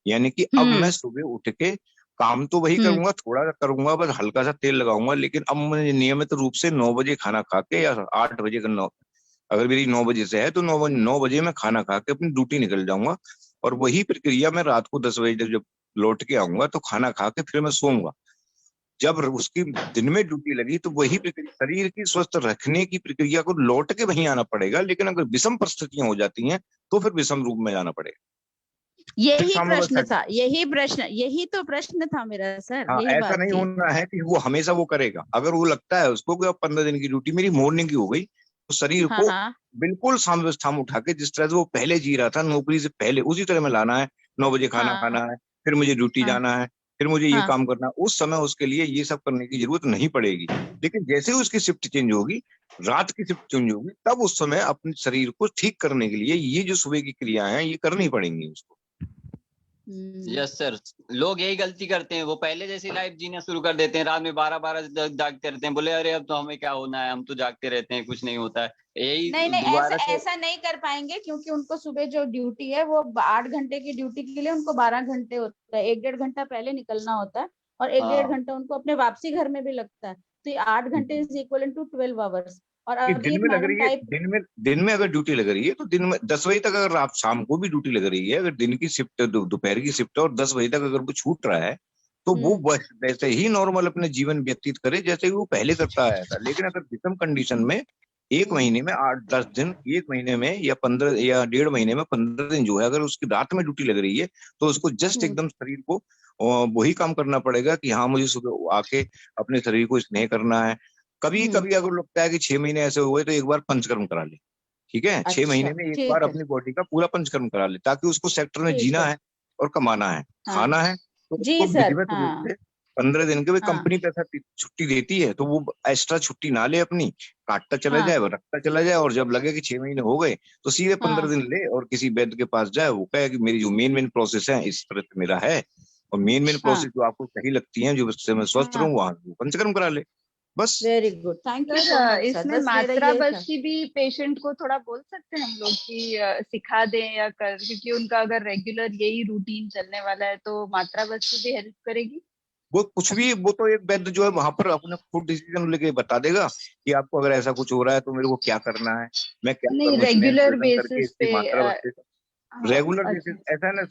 यानी कि अब मैं सुबह उठ के काम तो वही करूंगा, थोड़ा करूंगा, बस हल्का सा तेल लगाऊंगा, लेकिन अब मैं नियमित रूप से 9 बजे खाना खा के या 8 बजे का 9, अगर मेरी 9 बजे से है तो 9 बजे मैं खाना खा के अपनी ड्यूटी निकल जाऊंगा। और वही प्रक्रिया मैं रात को 10 बजे तक जब लौट के आऊंगा तो खाना खा के फिर मैं सोऊंगा। जब उसकी दिन में ड्यूटी लगी तो वही प्रक्रिया, शरीर की स्वस्थ रखने की प्रक्रिया को लौट के वहीं आना पड़ेगा। लेकिन अगर विषम परिस्थितियां हो जाती हैं तो फिर विषम रूप में जाना पड़ेगा। यही प्रश्न था, यही तो प्रश्न था मेरा सर। हाँ, ऐसा नहीं होना है कि वो हमेशा वो करेगा। अगर वो लगता है उसको कि अब 15 दिन की ड्यूटी मेरी मॉर्निंग की हो गई तो शरीर को बिल्कुल साम्यावस्था में उठा के जिस तरह से वो पहले जी रहा था नौकरी से पहले, उसी तरह में लाना है। 9 बजे खाना खाना है, फिर मुझे ड्यूटी जाना है, फिर मुझे ये काम करना है। उस समय उसके लिए ये सब करने की जरूरत नहीं पड़ेगी। लेकिन जैसे ही उसकी शिफ्ट चेंज होगी, रात की शिफ्ट चेंज होगी, तब उस समय अपने शरीर को ठीक करने के लिए ये जो सुबह की क्रियाएं हैं ये करनी पड़ेंगी उसको। यस सर, लोग यही गलती करते हैं, वो पहले जैसी लाइफ जीना शुरू कर देते हैं, रात में 12-12 जागते रहते हैं, बोले अरे अब तो हमें क्या होना है, हम तो जागते रहते हैं, कुछ नहीं होता है, यही नहीं नहीं, दोबारा से ऐसा नहीं कर पाएंगे, क्योंकि उनको सुबह जो ड्यूटी है वो 8 घंटे की ड्यूटी के लिए उनको 12 घंटे होता है, 1-1.5 घंटा पहले निकलना होता है और 1-1.5 घंटा उनको अपने वापसी घर में भी लगता है, तो ये 8 घंटे इज इक्वल टू 12 आवर्स। और कि अभी दिन में लग मैडम रही है, टाइप दिन में अगर ड्यूटी लग रही है तो दिन में 10 बजे तक, अगर आप शाम को भी ड्यूटी लग रही है, अगर दिन की शिफ्ट दोपहर की शिफ्ट है और 10 बजे तक अगर वो छूट रहा है तो वो वैसे ही नॉर्मल अपने जीवन व्यतीत करे जैसे वो पहले करता आया था। लेकिन अगर विषम कंडीशन में 1 महीने में 8-10 दिन, 1 महीने में या 15 या 1.5 महीने में 15 दिन जो है, अगर उसकी रात में ड्यूटी लग रही है तो उसको जस्ट एकदम शरीर को वही काम करना पड़ेगा कि हाँ मुझे सुबह आके अपने शरीर को स्नेह करना है। कभी कभी अगर लगता है कि 6 महीने ऐसे हुए तो एक बार पंचकर्म करा ले, ठीक है, 6 महीने में एक बार अपनी बॉडी का पूरा पंचकर्म करा ले, ताकि उसको सेक्टर में जीना है और कमाना है, खाना है, तो उसको विधिवत रूप से 15 दिन के कंपनी पैसा छुट्टी देती है तो वो एक्स्ट्रा छुट्टी ना ले, अपनी काटता चला जाए, वो रखता चला जाए, और जब लगे कि 6 महीने हो गए तो सीधे 15 दिन ले और किसी वैद्य के पास जाए, वो कहे कि मेरी जो मेन प्रोसेस है इस तरह से मेरा है, और मेन प्रोसेस जो आपको सही लगती है, जो उससे मैं स्वस्थ रहूं, वहां पंचकर्म करा ले, बस। Very good, thank you so much. इसमें मात्रा बस्ती भी पेशेंट को थोड़ा बोल सकते हैं हम लोग कि सिखा दें या कर, क्योंकि उनका अगर रेगुलर यही रूटीन चलने वाला है तो मात्रा बस्ती भी हेल्प करेगी। वो कुछ भी, वो तो एक वैद्य जो है वहां पर अपने खुद डिसीजन लेके बता देगा कि आपको अगर ऐसा कुछ हो रहा है तो मेरे को क्या करना है, मैं क्या नहीं, रेगुलर बेसिस पे रेगुलर बेसिस ऐसा है ना,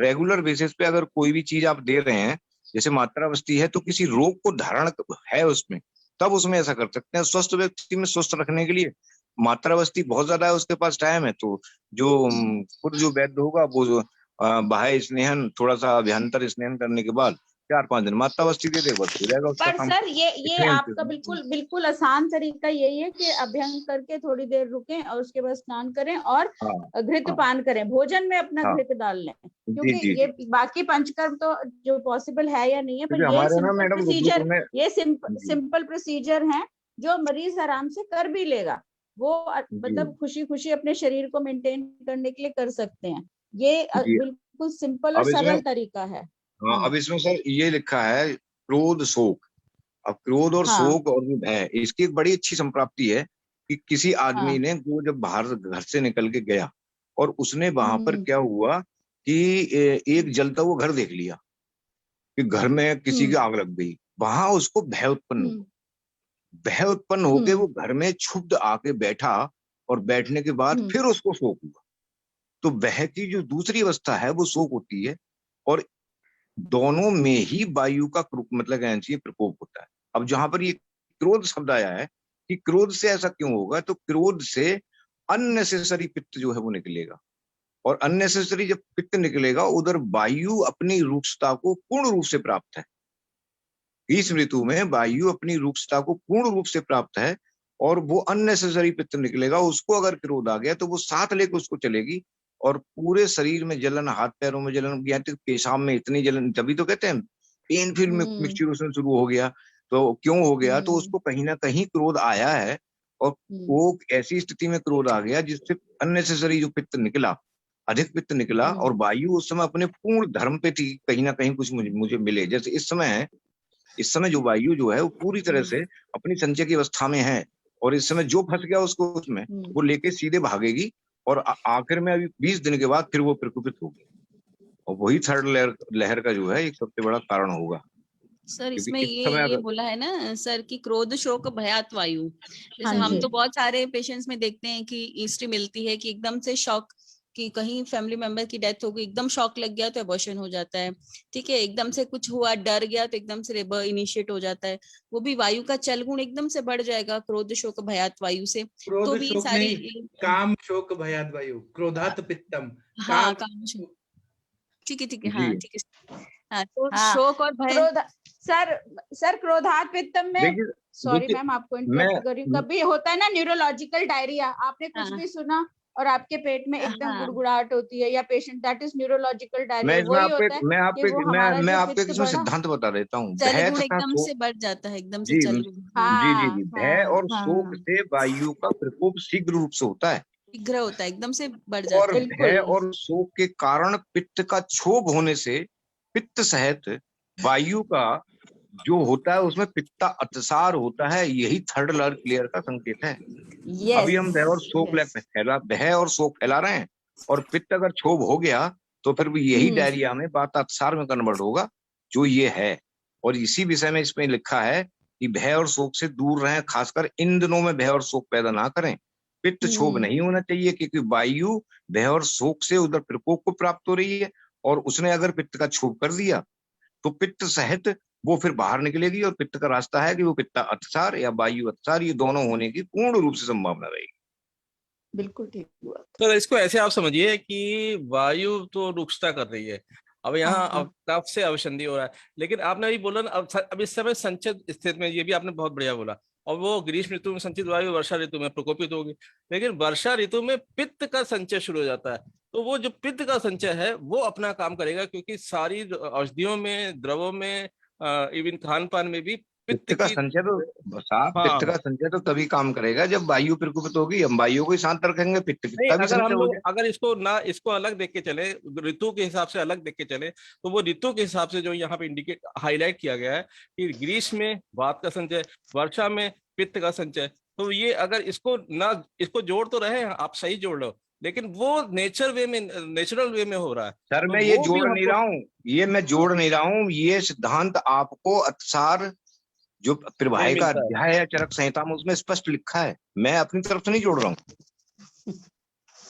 रेगुलर बेसिस पे अगर कोई भी चीज आप दे रहे हैं, जैसे मात्रावस्थी है तो किसी रोग को धारण है उसमें, तब उसमें ऐसा कर सकते हैं। स्वस्थ व्यक्ति में स्वस्थ रखने के लिए मात्रावस्थी बहुत ज्यादा है, उसके पास टाइम है, तो जो खुद जो वैद्य होगा वो जो बाह्य स्नेहन, थोड़ा सा अभ्यंतर स्नेहन करने के बाद 4-5 दिन मात्रावस्थी दे दे, बस हो जाएगा उसका पर काम। सर ये आपका बिल्कुल आसान तरीका यही है कि अभ्यंग करके थोड़ी देर रुकें और उसके बाद स्नान करें और घृत पान करें, भोजन में अपना घृत डाल लें, क्योंकि ये बाकी पंचकर्म तो जो पॉसिबल है या नहीं है, पर ये सिंपल प्रोसीजर है जो मरीज आराम से कर भी लेगा, वो मतलब खुशी खुशी अपने शरीर को मेंटेन करने के लिए कर सकते हैं, ये बिल्कुल सिंपल और सरल तरीका है। हाँ, अब इसमें सर ये लिखा है क्रोध शोक। अब क्रोध और शोक और भय, इसकी एक बड़ी अच्छी संप्राप्ति है कि किसी आदमी ने वो जब बाहर घर से निकल के गया और उसने वहां पर क्या हुआ कि एक जलता हुआ घर देख लिया कि घर में किसी की आग लग गई, वहां उसको भय उत्पन्न हुआ, भय उत्पन्न होके वो घर में क्षुब्ध आके बैठा और बैठने के बाद फिर उसको शोक हुआ। तो भय की जो दूसरी अवस्था है वो शोक होती है, और दोनों में ही वायु का मतलब कहना चाहिए प्रकोप होता है। अब जहां पर ये क्रोध शब्द आया है कि क्रोध से ऐसा क्यों होगा, तो क्रोध से अननेसेसरी पित्त जो है वो निकलेगा, और अननेसेसरी जब पित्त निकलेगा उधर वायु अपनी रूक्षता को पूर्ण रूप से प्राप्त है। इस ऋतु में वायु अपनी रूक्षता को पूर्ण रूप से प्राप्त है, और वो अननेसेसरी पित्त निकलेगा, उसको अगर क्रोध आ गया तो वो साथ लेकर उसको चलेगी, और पूरे शरीर में जलन, हाथ पैरों में जलन, यहाँ तक पेशाब में इतनी जलन, तभी तो कहते हैं पेन फिर मिक्सचर उसमें शुरू हो गया। तो क्यों हो गया, तो उसको कहीं ना कहीं क्रोध आया है, और वो ऐसी स्थिति में क्रोध आ गया जिससे अननेसेसरी जो पित्त निकला, अधिक पित्त निकला, और वायु उस समय अपने पूर्ण धर्म पे थी, कहीं ना कहीं कुछ मुझे मिले। जैसे इस समय है, इस समय जो वायु जो है वो पूरी तरह से अपनी संचय की अवस्था में है, और इस समय जो फंस गया उसको उसमें वो लेके सीधे भागेगी, और आखिर में अभी 20 दिन के बाद फिर वो प्रकोपित होगी, और वही थर्ड लहर का जो है एक सबसे बड़ा कारण होगा। सर इसमें ये बोला है ना सर कि क्रोध शोक भयात वायु, जैसे हम तो बहुत सारे पेशेंट्स में देखते हैं कि हिस्ट्री मिलती है कि एकदम से शॉक, कि कहीं फैमिली मेंबर की डेथ हो गई, एकदम शॉक लग गया तो एबॉर्शन हो जाता है, ठीक है, एकदम से कुछ हुआ, डर गया तो एकदम से लेबर इनिशिएट हो जाता है, वो भी वायु का चल गुण एकदम से बढ़ जाएगा क्रोध शोक भयात वायु से। तो भी सारी काम शोक भयात वायु, क्रोधात पित्तम, हाँ काम शोक, ठीक है, हाँ ठीक है, हाँ तो शोक और भय। सर क्रोधात पित्तम में, सॉरी मैम आपको इंटरप्ट कर रही हूँ, कभी होता है ना न्यूरोलॉजिकल डायरिया, आपने कुछ भी सुना और आपके पेट में एकदम गुड़गुड़ाहट होती है, या patient that is neurological diarrhoea, वही होता है। मैं आपको इसमें सिद्धांत बता देता हूँ, भय एकदम से बढ़ जाता है, एकदम से चल जी, भय और शोक से वायु का प्रकोप शीघ्र रूप से होता है, शीघ्र होता है, एकदम से बढ़ और जाता है। भय और शोक के कारण पित्त का क्षोभ होने से पित्त सहित वायु का जो होता है उसमें पित्ता अतिसार होता है। यही थर्ड लेयर का संकेत है। अभी हम भय और शोक भय और शोक फैला रहे हैं, और पित्त अगर क्षोभ हो गया तो फिर भी यही डायरिया में बात अतिसार में कन्वर्ट होगा, जो ये है। और इसी विषय में इसमें लिखा है कि भय और शोक से दूर रहें, खासकर इन दिनों में भय और शोक पैदा ना करें। पित्त क्षोभ नहीं होना चाहिए, क्योंकि वायु भय और शोक से उधर प्रकोप को प्राप्त हो रही है, और उसने अगर पित्त का क्षोभ कर दिया तो पित्त सहित वो फिर बाहर निकलेगी, और पित्त का रास्ता है कि वो पित्ता अतिसार या वायु अतिसार, ये दोनों होने की पूर्ण रूप से संभावना रहेगी। बिल्कुल ठीक हुआ। तो इसको ऐसे आप समझिए कि वायु तो रुक्षता कर रही है, अब यहाँ अब कफ से अवसंधि हो रहा है, लेकिन आपने अभी बोला ना, अब इस समय संचित स्थिति में, ये भी आपने बहुत बढ़िया बोला, और वो ग्रीष्म ऋतु में संचित वायु वर्षा ऋतु में प्रकोपित होगी, लेकिन वर्षा ऋतु में पित्त का संचय शुरू हो जाता है। तो वो जो पित्त का संचय है वो अपना काम करेगा, क्योंकि सारी औषधियों में, द्रवों में, इवन खान पान में भी पित्त का संचय तो साफ, पित्त का संचय तो तभी काम करेगा जब वायु प्रकोपित होगी। हम वायु को ही शांत रखेंगे, पित्त का भी संचय हो जाए। अगर इसको अलग देख के चले, ऋतु के हिसाब से अलग देख के चले, तो वो ऋतु के हिसाब से जो यहाँ पे हाईलाइट किया गया है कि ग्रीष्म में वात का संचय, वर्षा में पित्त का संचय, तो ये अगर इसको जोड़ तो रहे हैं आप, सही जोड़ लो, लेकिन वो नेचुरल वे में हो रहा है। सर मैं ये जोड़ नहीं रहा हूँ, मैं जोड़ नहीं रहा हूँ, ये सिद्धांत आपको अतिसार जो प्रवाह का अध्याय है चरक संहिता में, उसमें स्पष्ट लिखा है। मैं अपनी तरफ से नहीं जोड़ रहा हूँ।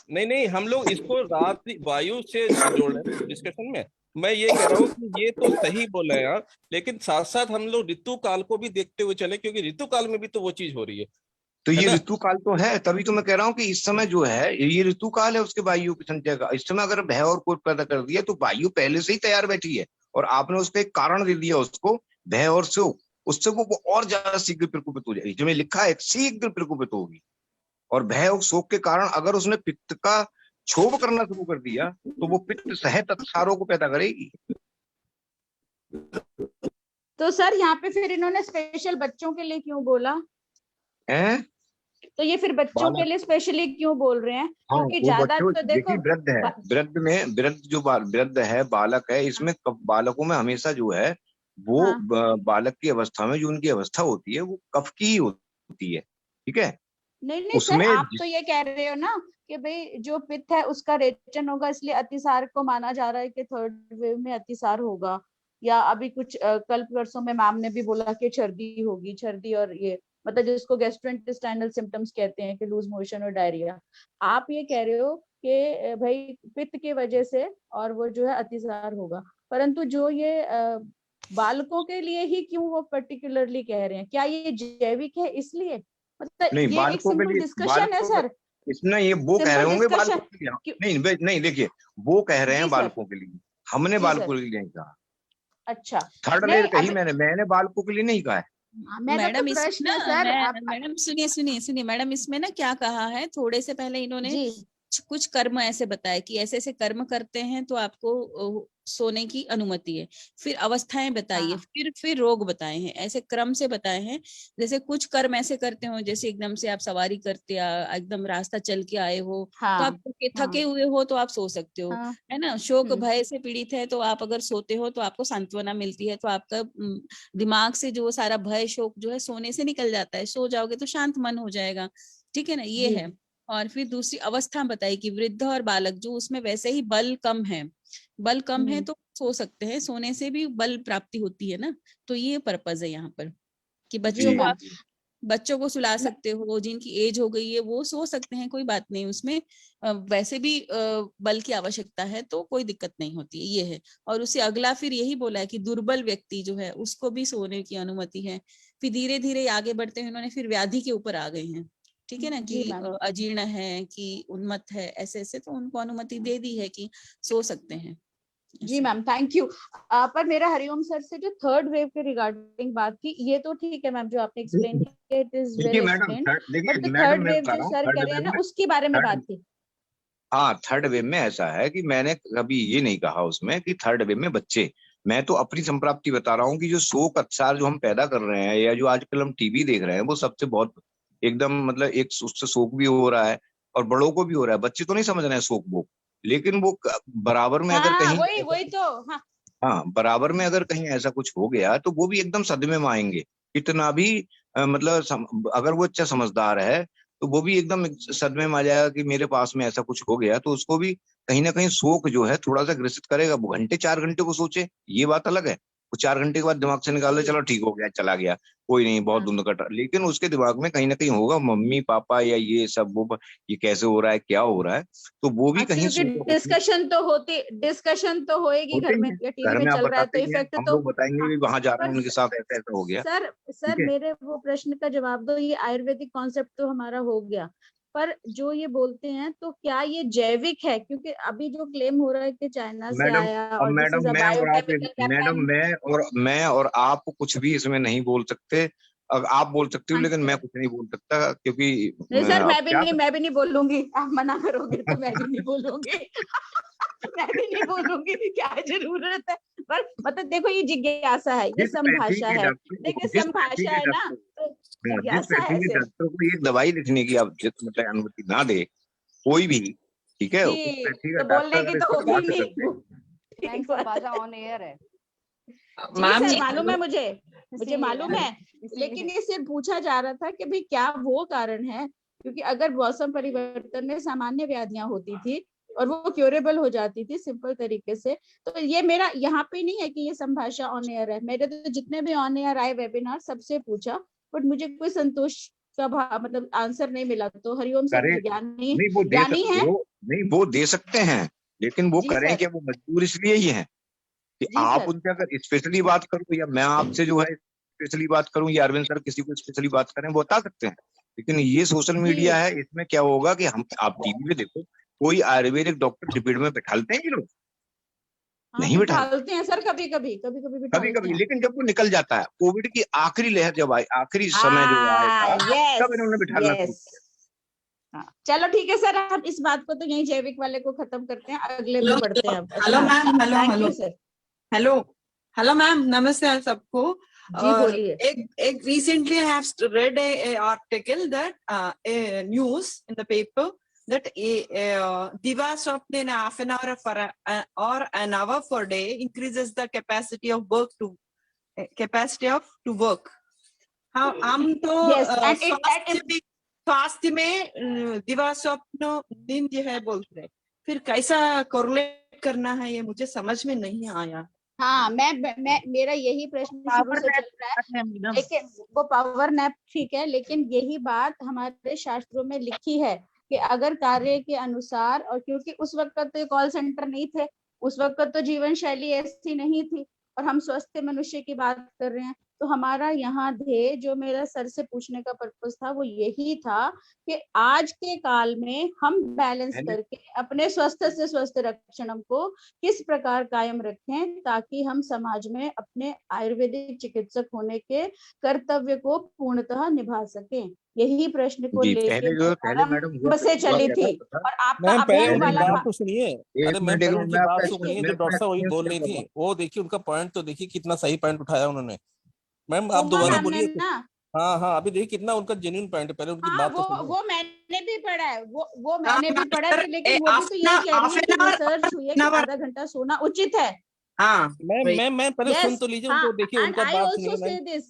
नहीं, हम लोग इसको रात्रि वायु से जोड़ रहे हैं डिस्कशन में। मैं ये कह रहा हूँ कि ये तो सही बोल रहे हैं आप, लेकिन साथ साथ हम लोग ऋतु काल को भी देखते हुए चले, क्योंकि ऋतु काल में भी तो वो चीज हो रही है। तो ये ऋतु काल तो है, तभी तो मैं कह रहा हूँ कि इस समय जो है ये ऋतु काल है उसके वायु के संचय का। इस समय अगर भय और कोट पैदा कर दिया तो वायु पहले से ही तैयार बैठी है, और आपने उसको एक कारण दे दिया उसको, भय और शोक, उससे वो और ज्यादा शीघ्र प्रकोपित हो जाएगी। जो में लिखा है शीघ्र प्रकोपित होगी, और भय और शोक के कारण अगर उसने पित्त का क्षोभ करना शुरू कर दिया तो वो पित्त सहित अतिसारों को पैदा करेगी। तो सर यहाँ पे फिर इन्होंने स्पेशल बच्चों के लिए क्यों बोला है? तो ये फिर बच्चों के लिए स्पेशली क्यों बोल रहे हैं? क्योंकि ज्यादा तो देखो वृद्ध है, वृद्ध है, बालक है, इसमें बालकों में हमेशा जो है वो बालक की अवस्था में जो उनकी अवस्था होती है वो कफ की ही होती है, ठीक है? नहीं सर, आप तो ये कह रहे हो ना कि भाई जो पित्त है उसका रेचन होगा, इसलिए अतिसार को माना जा रहा है कि थर्ड वेव में अतिसार होगा, या अभी कुछ कल परसों में मैम ने भी बोला कि छर्दी होगी, छर्दी और ये मतलब जिसको गैस्ट्रोइंटेस्टाइनल सिम्टम्स कहते हैं कि लूज मोशन और डायरिया। आप ये कह रहे हो कि भाई पित्त की वजह से और वो जो है अतिसार होगा, परंतु जो ये बालकों के लिए ही क्यों वो पर्टिकुलरली कह रहे हैं? क्या ये जैविक है इसलिए? मतलब नहीं, ये एक सिंपल डिस्कशन है सर। इसमें ये वो कह रहे होंगे बालकों के लिए, नहीं देखिए वो कह रहे हैं बालकों के लिए, हमने बालकों के लिए नहीं कहा। अच्छा, थर्ड लेयर कही मैंने बालकों के लिए नहीं कहा है। मैडम मैडम सुनिए मैडम, इसमें ना क्या कहा है, थोड़े से पहले इन्होंने कुछ कर्म ऐसे बताए कि ऐसे ऐसे कर्म करते हैं तो आपको सोने की अनुमति है, फिर अवस्थाएं बताइए, फिर रोग बताए हैं, ऐसे क्रम से बताए हैं। जैसे कुछ कर्म ऐसे करते हो, जैसे एकदम से आप सवारी करते एकदम रास्ता चल के आए हो तो आप थके हुए हो तो आप सो सकते हो, है ना। शोक भय से पीड़ित है तो आप अगर सोते हो तो आपको सांत्वना मिलती है, तो आपका दिमाग से जो सारा भय शोक जो है सोने से निकल जाता है, सो जाओगे तो शांत मन हो जाएगा, ठीक है ना, ये है। और फिर दूसरी अवस्था बताई कि वृद्ध और बालक जो उसमें वैसे ही बल कम है तो सो सकते हैं, सोने से भी बल प्राप्ति होती है ना, तो ये पर्पज है यहाँ पर कि बच्चों को सुला सकते हो, जिनकी एज हो गई है वो सो सकते हैं, कोई बात नहीं, उसमें वैसे भी बल की आवश्यकता है तो कोई दिक्कत नहीं होती है, ये है। और उसे अगला फिर यही बोला है कि दुर्बल व्यक्ति जो है उसको भी सोने की अनुमति है। फिर धीरे धीरे आगे बढ़ते हुए उन्होंने फिर व्याधि के ऊपर आ गए हैं, ठीक है ना, कि अजीर्ण है कि उन्मत्त है, ऐसे ऐसे तो उनको अनुमति दे दी है कि सो सकते हैं। जी मैम, थैंक यू। पर मेरा हरिओम सर से जो थर्ड वेव के रिगार्डिंग बात थी, ये तो ठीक है मैम जो आपने एक्सप्लेन किया, it is well explained, but third wave जो सर कह रहे हैं ना उसके बारे में बात थी। हाँ, थर्ड वेव में ऐसा है कि मैंने कभी ये नहीं कहा उसमें कि थर्ड वेव में बच्चे, मैं तो अपनी संप्राप्ति बता रहा हूँ कि जो शोक अत्सार जो हम पैदा कर रहे हैं या जो आजकल हम टीवी देख रहे हैं वो सबसे बहुत एकदम मतलब एक उससे शोक भी हो रहा है, और बड़ों को भी हो रहा है। बच्चे तो नहीं समझ रहे हैं शोक वो, लेकिन वो बराबर में अगर कहीं वही तो हाँ बराबर में अगर कहीं ऐसा कुछ हो गया तो वो भी एकदम सदमे में आएंगे। कितना भी मतलब अगर वो अच्छा समझदार है तो वो भी एकदम सदमे में आ जाएगा कि मेरे पास में ऐसा कुछ हो गया, तो उसको भी कहीं ना कहीं शोक जो है थोड़ा सा ग्रसित करेगा। वो घंटे 4 घंटे को सोचे ये बात अलग है, वो 4 घंटे के बाद दिमाग से निकाल ले चलो ठीक हो गया चला गया कोई नहीं बहुत धुंध कटा, लेकिन उसके दिमाग में कहीं ना कहीं होगा मम्मी पापा या ये सब वो ये कैसे हो रहा है क्या हो रहा है, तो वो भी कहीं डिस्कशन तो होएगी घर में, या टीवी में चल रहा है तो इफेक्ट हम तो लोग बताएंगे भी वहां जा रहे हैं उनके साथ ऐसा ऐसा हो गया। सर मेरे वो प्रश्न का जवाब दो। ये आयुर्वेदिक कॉन्सेप्ट तो हमारा हो गया, पर जो ये बोलते हैं तो क्या ये जैविक है? क्योंकि अभी जो क्लेम हो रहा है कि चाइना से आया और मैडम मैं और आप कुछ भी इसमें नहीं बोल सकते। आप बोल सकते हो लेकिन मैं कुछ नहीं बोल सकता, क्योंकि नहीं सर मैं भी नहीं बोलूंगी। आप मना करोगे तो मैं भी नहीं बोलूंगी। मैं भी नहीं बोलूंगी, क्या जरूरत है। पर मतलब देखो ये जिज्ञासा है, ये संभाषा है। देखिए संभाषा है ना, तो जिज्ञासा है। डॉक्टर को एक दवाई लिखने की आप मतलब अनुमति ना दे कोई भी, ठीक है, तो बोलने की तो होगी नहीं। ऑन एयर है मालूम है मुझे मालूम है, लेकिन ये सिर्फ पूछा जा रहा था कि भाई क्या वो कारण है, क्योंकि अगर मौसम परिवर्तन में सामान्य व्याधियां होती थी और वो क्योरेबल हो जाती थी सिंपल तरीके से, तो ये मेरा यहाँ पे नहीं है कि ये संभाषा ऑन एयर है। मेरे तो जितने भी ऑन एयर आए वेबिनार सबसे पूछा, बट मुझे कोई संतोष का मतलब आंसर नहीं मिला। तो हरिओम सर ज्ञानी है, नहीं वो दे सकते हैं, लेकिन वो करें क्या? वो मजबूर इसलिए ही है कि आप उनसे अगर स्पेशली बात करो या मैं आपसे जो है स्पेशली बात करूं या अरविंद सर किसी को स्पेशली बात करें वो बता सकते हैं, लेकिन ये सोशल मीडिया है, इसमें क्या होगा कि हम आप टीवी पे देखो कोई आयुर्वेदिक डॉक्टर डिबेट में बैठाते हैं ये लोग नहीं बैठाते हैं सर, कभी कभी, लेकिन जब वो निकल जाता है कोविड की आखिरी लहर जब आई, आखिरी समय जो आया तब इन्होंने बैठाना शुरू किया। चलो ठीक है सर, हम इस बात को तो यही जैविक वाले को खत्म करते हैं, अगले में बढ़ते हैं। हेलो मैम, हेलो मैम, नमस्ते सबको। एक recently I have read a article that a news in the paper that Diva Swapna in half an hour or an hour per day increases the capacity of work. हम तो स्वास्थ्य में दिवा स्वप्न दिन जो है बोलते हैं, फिर कैसा कोरिलेट करना है ये मुझे समझ में नहीं आया। हाँ मेरा यही प्रश्न शुरू से चल रहा है, लेकिन वो पावर नैप ठीक है, लेकिन यही बात हमारे शास्त्रों में लिखी है कि अगर कार्य के अनुसार, और क्योंकि उस वक्त तो कॉल सेंटर नहीं थे, उस वक्त तो जीवन शैली ऐसी नहीं थी, और हम स्वस्थ मनुष्य की बात कर रहे हैं, तो हमारा यहाँ ध्येय जो मेरा सर से पूछने का पर्पस था वो यही था कि आज के काल में हम बैलेंस करके अपने स्वस्थ से स्वस्थ रक्षणम को किस प्रकार कायम रखें ताकि हम समाज में अपने आयुर्वेदिक चिकित्सक होने के कर्तव्य को पूर्णतः निभा सकें। यही प्रश्न को लेकर से चली थी। और आपका अभियान वाला बात तो सुनिए, अरे मैम उनकी बात तो सुनिए जो डॉक्टर साहब वही बोल रही थी, वो देखिए उनका पॉइंट तो देखिए कितना सही पॉइंट उठाया उन्होंने। मैम आप दोबारा बोलिए। हाँ अभी देखिए कितना उनका जेन्युइन पॉइंट है, पहले उनकी बात तो सुनिए। वो मैंने भी पढ़ा है, वो मैंने भी पढ़ा है, लेकिन वो भी तो यही कह रही है कि रिसर्च हुई है कि आधा घंटा सोना उचित है। हाँ मैं पहले सुन तो लीजिए उनको, देखिए उनका बात सुनिए।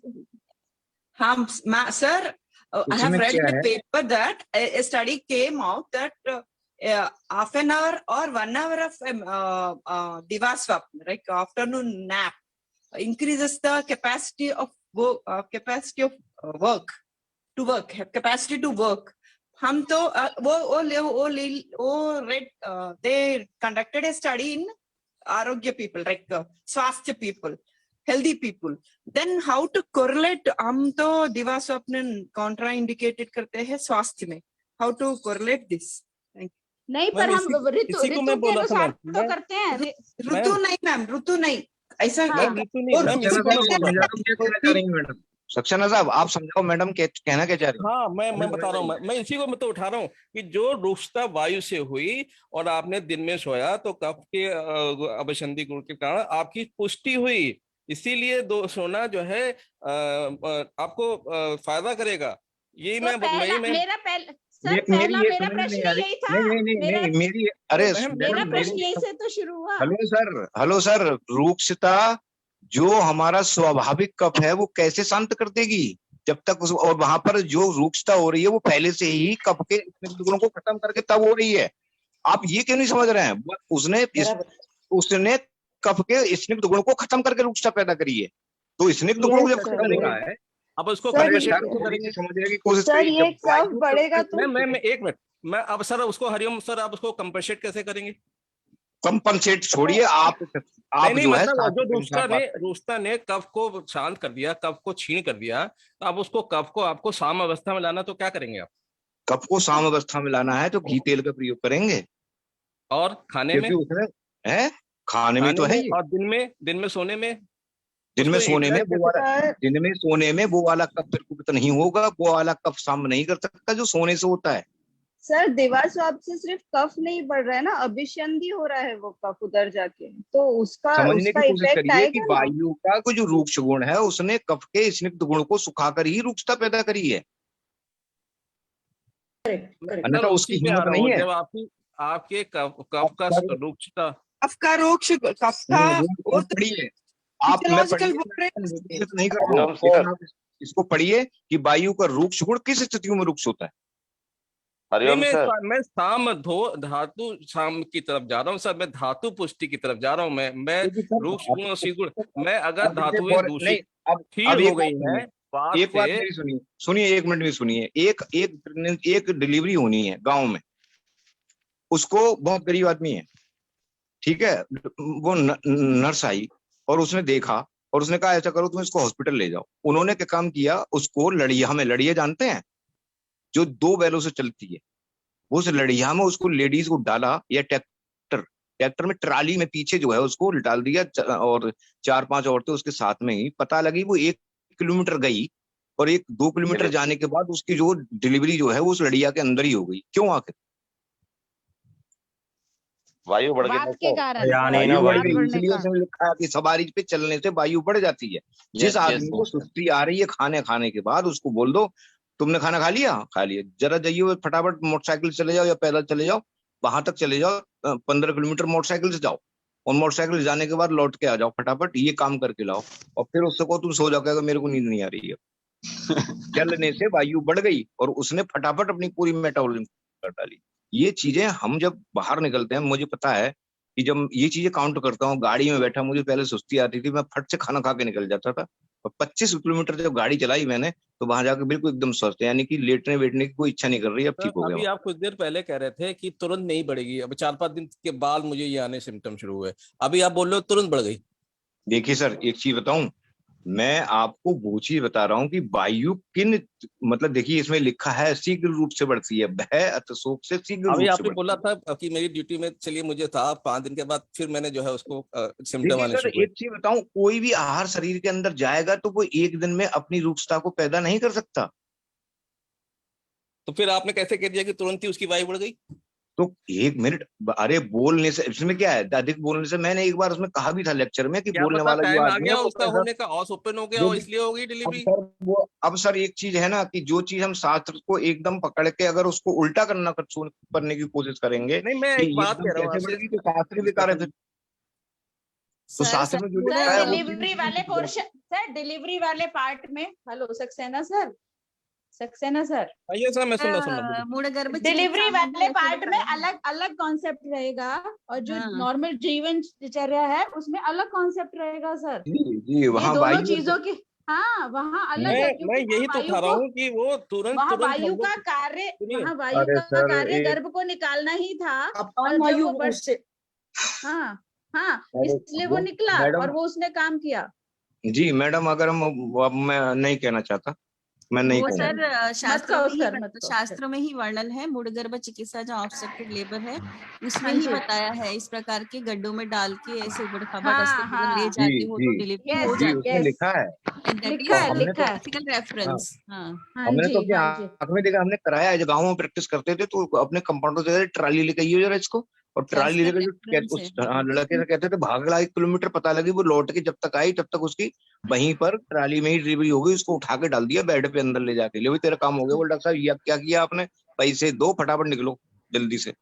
हाँ sir, I have read in the paper that a study came out that half an hour or 1 hour of Diva Swapna, like afternoon nap, increases the capacity of capacity to work. हम तो वो read, they conducted a study in Arogya people, like Swasthya people, healthy people. Then how to correlate? हम तो दिवा स्वप्न contra indicated करते हैं स्वास्थ्य में. How to correlate this? नहीं, पर हम ऋतु के अनुसार तो करते हैं। ऋतु नहीं मैम, ऋतु नहीं, ऐसा सक्सेना साहब आप समझाओ मैडम कहना क्या चाह रही है। हाँ मैं बता रहा हूँ, मैं इसी को मैं तो उठा रहा हूँ कि जो रुष्टता वायु से हुई और आपने दिन में सोया तो कफ के अभिसंधि गुण के कारण आपकी पुष्टि हुई, इसीलिए सोना जो है आपको फायदा करेगा। यही तो सर पहला मेरा प्रश्न यही था। मेरी अरे मेरा प्रश्न यही से तो शुरू हुआ। हेलो सर, रूक्षता जो हमारा स्वाभाविक कफ है वो कैसे शांत कर देगी जब तक और वहां पर जो रूक्षता हो रही है वो पहले से ही कफ के टुकड़ों को खत्म करके तब हो रही है। आप ये क्यों नहीं समझ रहे हैं? उसने कफ के स्निग्ध गुणों को खत्म करके रूक्षता पैदा करी है, तो स्निग्ध गुणों को जब खत्म हो रहा है अब उसको समझने की कोशिश ये कफ बढ़ेगा तो मैं एक मिनट मैं अब सर उसको हरिओम सर आप उसको कंपनसेट कैसे करेंगे? कंपनसेट छोड़िए आप नहीं, जो है मतलब जो रूक्षता ने कफ को शांत कर दिया, कफ को छीन कर दिया, तो अब उसको कफ को आपको साम अवस्था में लाना तो क्या करेंगे आप? कफ को साम अवस्था में लाना है तो घी तेल का प्रयोग करेंगे। और खाने में है खाने में तो है। और दिन में सोने में वो वाला कफ प्रकुपित नहीं होगा, वो वाला कफ साम नहीं कर सकता जो सोने से होता है। सर दीवार स्वाब से सिर्फ कफ नहीं बढ़ रहा है ना, अभिसंधि हो रहा है वो कफ उधर जाके, तो उसका समझने की कोशिश इफेक्ट करिए कि आएगा ना। वायु का कोई जो रूक्ष गुण है उसने कफ के स्निग्ध गुण को सुखाकर ही रूक्षता पैदा करी है, अन्यथा उसकी हिम्मत नहीं है। जब आपके कफ का रूक्षता नहीं करता, इसको पढ़िए कि वायु का रूक्ष गुण किस स्थितियों में रूक्ष होता है। मैं धातु साम की तरफ जा रहा हूँ सर, मैं धातु पुष्टि की तरफ जा रहा हूँ। मैं रूक्ष गुण और शीत गुण, मैं अगर धातुएं दूषित ठीक हो गई है, एक बात मेरी सुनिए 1 मिनट में सुनिए। एक डिलीवरी होनी है गांव में, उसको बहुत गरीब आदमी है, ठीक है, वो नर्स आई और उसने देखा और उसने कहा ऐसा करो तुम इसको हॉस्पिटल ले जाओ। उन्होंने क्या काम किया, उसको लड़िया में, लड़िया जानते हैं जो 2 बैलों से चलती है, उस लड़िया में उसको लेडीज को डाला, या ट्रैक्टर में ट्राली में पीछे जो है उसको डाल दिया, और 4-5 औरतें उसके साथ में ही। पता लगी वो 1 किलोमीटर गई और 1-2 किलोमीटर जाने के बाद उसकी जो डिलीवरी जो है वो उस लड़िया के अंदर ही हो गई। क्यों? आखिर वायु बढ़ के कारण इसलिए उसने लिखा है कि सवारी पे चलने से वायु बढ़ जाती है। जिस आदमी को सुस्ती आ रही है खाने के बाद, उसको बोल दो तुमने खाना खा लिया, जरा जाइए फटाफट मोटरसाइकिल चले जाओ या पैदल चले जाओ, वहां तक चले जाओ, 15 किलोमीटर मोटरसाइकिल से जाओ और मोटरसाइकिल जाने के बाद लौट के आ जाओ, फटाफट ये काम करके लाओ, और फिर उससे को तुम सो जाओ, कहेगा मेरे को नींद नहीं आ रही है। चलने से वायु बढ़ गई और उसने फटाफट अपनी पूरी मेटाबॉलिज्म कर डाली। ये चीजें हम जब बाहर निकलते हैं, मुझे पता है कि जब ये चीजें काउंट करता हूँ, गाड़ी में बैठा, मुझे पहले सुस्ती आती थी, मैं फट से खाना खा के निकल जाता था, और 25 किलोमीटर जब गाड़ी चलाई मैंने तो वहां जाकर बिल्कुल एकदम स्वस्थ, यानी कि लेटने बैठने की कोई इच्छा नहीं कर रही, अब ठीक हो गया। अभी आप कुछ देर पहले कह रहे थे कि तुरंत नहीं बढ़ेगी, अब 4-5 दिन के बाद मुझे ये आने सिम्टम शुरू हुए, अभी आप बोल रहे हो तुरंत बढ़ गई। देखिए सर, एक चीज बताऊं, मैं आपको वो चीज बता रहा हूँ कि वायु किन, मतलब देखिए इसमें लिखा है शीघ्र रूप से बढ़ती है, भय अत शोक से शीघ्र रूप से। आपने बोला था कि मेरी ड्यूटी में, चलिए मुझे था 5 दिन के बाद फिर मैंने जो है उसको सिम्टम आने शुरू। एक चीज बताऊं, कोई भी आहार शरीर के अंदर जाएगा तो वो 1 दिन में अपनी रूक्षता को पैदा नहीं कर सकता। तो फिर आपने कैसे कह दिया कि तुरंत ही उसकी वायु बढ़ गई? तो 1 मिनट, अरे बोलने से, इसमें क्या है, अधिक बोलने से, मैंने एक बार उसमें कहा भी था लेक्चर में कि बोलने वाला जो आदमी है उसका होने का ऑस ओपन हो गया और इसलिए हो गई डिलीवरी। अब सर एक चीज है ना कि जो चीज हम शास्त्र को एकदम पकड़ के अगर उसको उल्टा करने की कोशिश करेंगे, नहीं मैं एक बात कह रहा हूँ, तो शास्त्र बेकार है फिर। तो शास्त्र में जो लिखा है डिलीवरी वाले पोर्शन सर, डिलीवरी वाले पार्ट में, हेलो सक्सेना सर, आइए सर, मैं सुन डिलीवरी वाले पार्ट में अलग अलग कॉन्सेप्ट रहेगा और जो नॉर्मल जीवन दिनचर्या है उसमें अलग कॉन्सेप्ट रहेगा सर। जी वहाँ दोनों चीजों की, हाँ वहाँ अलग है। मैं यही तो कह रहा हूँ कि वो तुरंत वायु का कार्य, वहाँ वायु का कार्य गर्भ को निकालना ही था, हाँ इसलिए वो निकला और वो उसने काम किया। जी मैडम, अगर मैं नहीं कहना चाहता, मैं नहीं सर शास्त्र में ही वर्णन है, मूढ़गर्भ चिकित्सा जो ऑब्स्टेट्रिक लेबर है उसमें ही बताया है, इस प्रकार के गड्ढों में डाल के ऐसे उबड़-खाबड़ ले जाती हो तो डिलीवरी हो जाती है, लिखा है प्रैक्टिकल रेफरेंस। हमने तो क्या आंख में देखा, हमने कराया है, गाँव में प्रैक्टिस करते थे तो अपने कंपाउंडर से ट्राली लेके आइए जरा इसको, और ट्राली लेकर लड़के से कहते थे भागला 1 किलोमीटर, पता लगी वो लौट के जब तक आई तब तक उसकी वहीं पर ट्राली में ही डिलीवरी हो गई, उसको उठा के डाल दिया बेड पे अंदर ले जाके, ले तेरा काम हो गया। बोल डॉक्टर साहब ये क्या किया आपने? पैसे दो, फटाफट निकलो जल्दी से।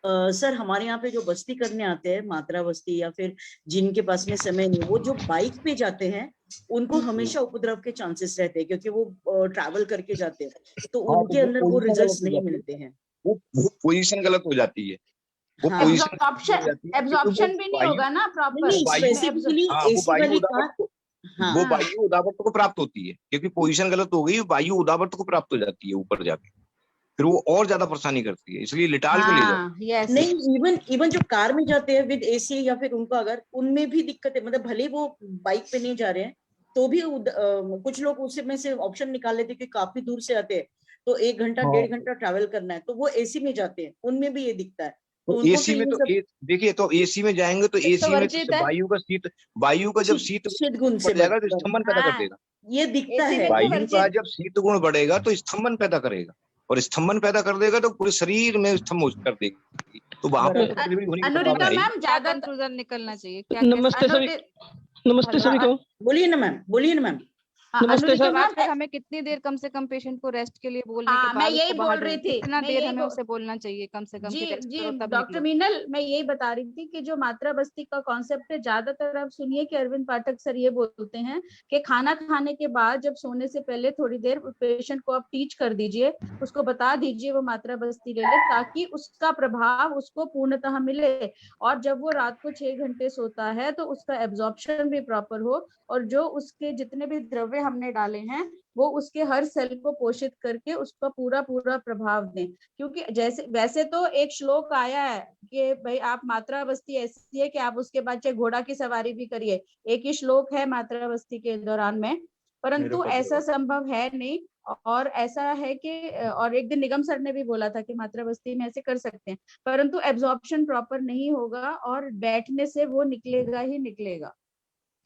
सर हमारे यहाँ पे जो बस्ती करने आते हैं, मात्रा बस्ती या फिर जिनके पास में समय नहीं, वो जो बाइक पे जाते हैं उनको हमेशा उपद्रव के चांसेस रहते हैं, क्योंकि वो ट्रैवल करके जाते हैं, तो उनके अंदर वो रिजल्ट्स नहीं मिलते हैं। वो पोजीशन गलत हो जाती है, वो हाँ। पोजीशन एब्जॉर्प्शन भी नहीं होगा ना प्रॉपर। स्पेसिफिकली एसी वाली कार। वो वायु उदावत को प्राप्त होती है, क्योंकि पोजीशन गलत हो गई, वायु उदावत को प्राप्त हो जाती है ऊपर जाके, फिर वो और ज्यादा परेशानी करती है, इसलिए लिटाल के ले जाओ। नहीं, इवन जो कार में जाते हैं विद एसी या फिर उनको अगर उनमें भी दिक्कत है, मतलब भले वो बाइक पे नहीं जा रहे हैं तो भी कुछ लोग उसमें से ऑप्शन निकाल लेते हैं कि काफी दूर से आते हैं तो 1 घंटा 1.5 घंटा ट्रैवल करना है, तो वो एसी में जाते हैं, उनमें भी ये दिखता है। तो एसी में तो देखिए, तो एसी में जाएंगे तो एसी में वायु का जब शीत गुण बढ़ जाएगा तो स्तंभन पैदा कर देगा। ये दिखता है, वायु का जब शीत गुण बढ़ेगा तो स्तंभन पैदा करेगा, और स्तंभन पैदा कर देगा तो पूरे शरीर में स्तंभ कर देगा, तो वहां पर अनुरिता मैम ज्यादा कंक्लूजन निकलना चाहिए क्या? नमस्ते सभी, नमस्ते सभी को। बोलिए ना मैम, बोलिए ना मैम। नमस्ते सर। हमें कितनी देर कम से कम पेशेंट को रेस्ट के लिए बोलने के बाद मैं यही बोल रही थी, कितना देर हमें उसे बोलना चाहिए कम से कम? जी डॉक्टर मीनल, मैं यही बता रही थी कि जो मात्रा बस्ती का कॉन्सेप्ट है, ज्यादातर आप सुनिए कि अरविंद पाठक सर ये बोलते हैं कि खाना खाने के बाद जब सोने से पहले थोड़ी देर पेशेंट को आप टीच कर दीजिए, उसको बता दीजिए वो मात्रा बस्ती ले ले, ताकि उसका प्रभाव उसको पूर्णतः मिले, और जब वो रात को 6 घंटे सोता है तो उसका एब्जॉर्प्शन भी प्रॉपर हो, और जो उसके जितने भी द्रव्य हमने डाले हैं वो उसके हर सेल को पोषित करके उसका पूरा प्रभाव दें। क्योंकि जैसे वैसे तो एक श्लोक आया है कि भाई आप मात्रा बस्ती ऐसी है कि आप उसके बाद चाहे घोड़ा की सवारी भी करिए, एक ही श्लोक है मात्रा बस्ती के दौरान में, परंतु ऐसा संभव है नहीं। और ऐसा है कि और एक दिन निगम सर ने भी बोला था कि मात्रा बस्ती में ऐसे कर सकते हैं, परंतु एब्जॉर्प्शन प्रॉपर नहीं होगा और बैठने से वो निकलेगा ही निकलेगा,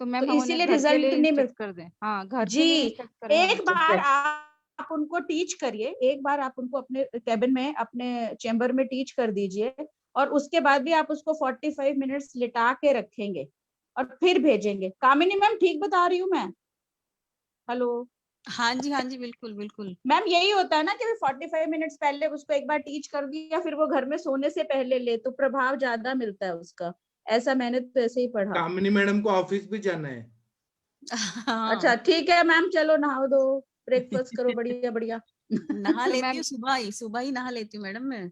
तो मैम इसीलिए रिजल्ट नहीं मिल कर दें। हाँ, घर जी, एक बार आप उनको टीच करिए, एक बार आप उनको अपने कैबिन में अपने चेंबर में टीच कर दीजिए, और उसके बाद भी आप उसको 45 मिनट्स लिटा के रखेंगे और फिर भेजेंगे। कामिनी मैम ठीक बता रही हूँ मैं? हेलो, हाँ जी बिल्कुल बिल्कुल मैम, यही होता है ना कि 45 मिनट्स पहले उसको एक बार टीच कर दिया, फिर वो घर में सोने से पहले ले तो प्रभाव ज्यादा मिलता है उसका। ऐसा मैंने तो ऐसे ही पढ़ा। कामिनी मैडम को ऑफिस भी जाना है। अच्छा ठीक है मैम, चलो नहाओ दो, ब्रेकफास्ट करो, बढ़िया बढ़िया। नहा लेती हूँ, सुबह ही नहा लेती हूँ मैडम मैं।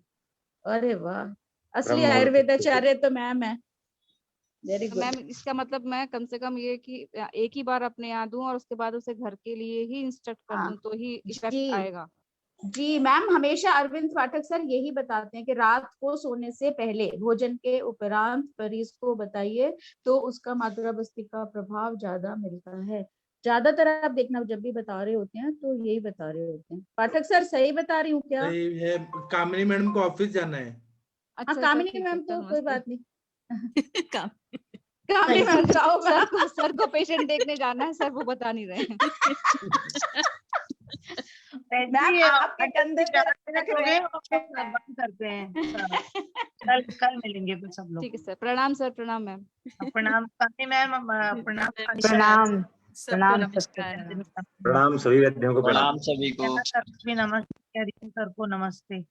अरे वाह, असली आयुर्वेदाचार्य तो मैम है। वेरी गुड मैम, इसका मतलब मैं कम से कम ये कि एक ही बार अपने यहाँ दूं और उसके बाद उसे घर के लिए ही इंस्ट्रक्ट कर दूं तो ही इफेक्ट आएगा। जी मैम, हमेशा अरविंद पाठक सर यही बताते हैं कि रात को सोने से पहले, भोजन के उपरांत मरीज को बताइए तो उसका मात्रा बस्ती का प्रभाव ज्यादा मिलता है। ज्यादातर आप देखना जब भी बता रहे होते हैं तो यही बता रहे होते हैं। पाठक सर सही बता रही हूँ क्या? सही है। कामिनी मैडम को ऑफिस जाना है। अच्छा, कामिनी मैम तो कोई बात नहीं। कामिनी मैम सर को पेशेंट देखने जाना है, सर वो बता नहीं रहे हैं। आपके कंधे पे रख रहे हैं, बंद करते हैं। कल मिलेंगे फिर सब लोग। ठीक है सर, प्रणाम सर। प्रणाम मैम। प्रणाम मैम, प्रणाम प्रणाम सभी वैद्यों को, प्रणाम सभी को। नमस्ते, सर को नमस्ते।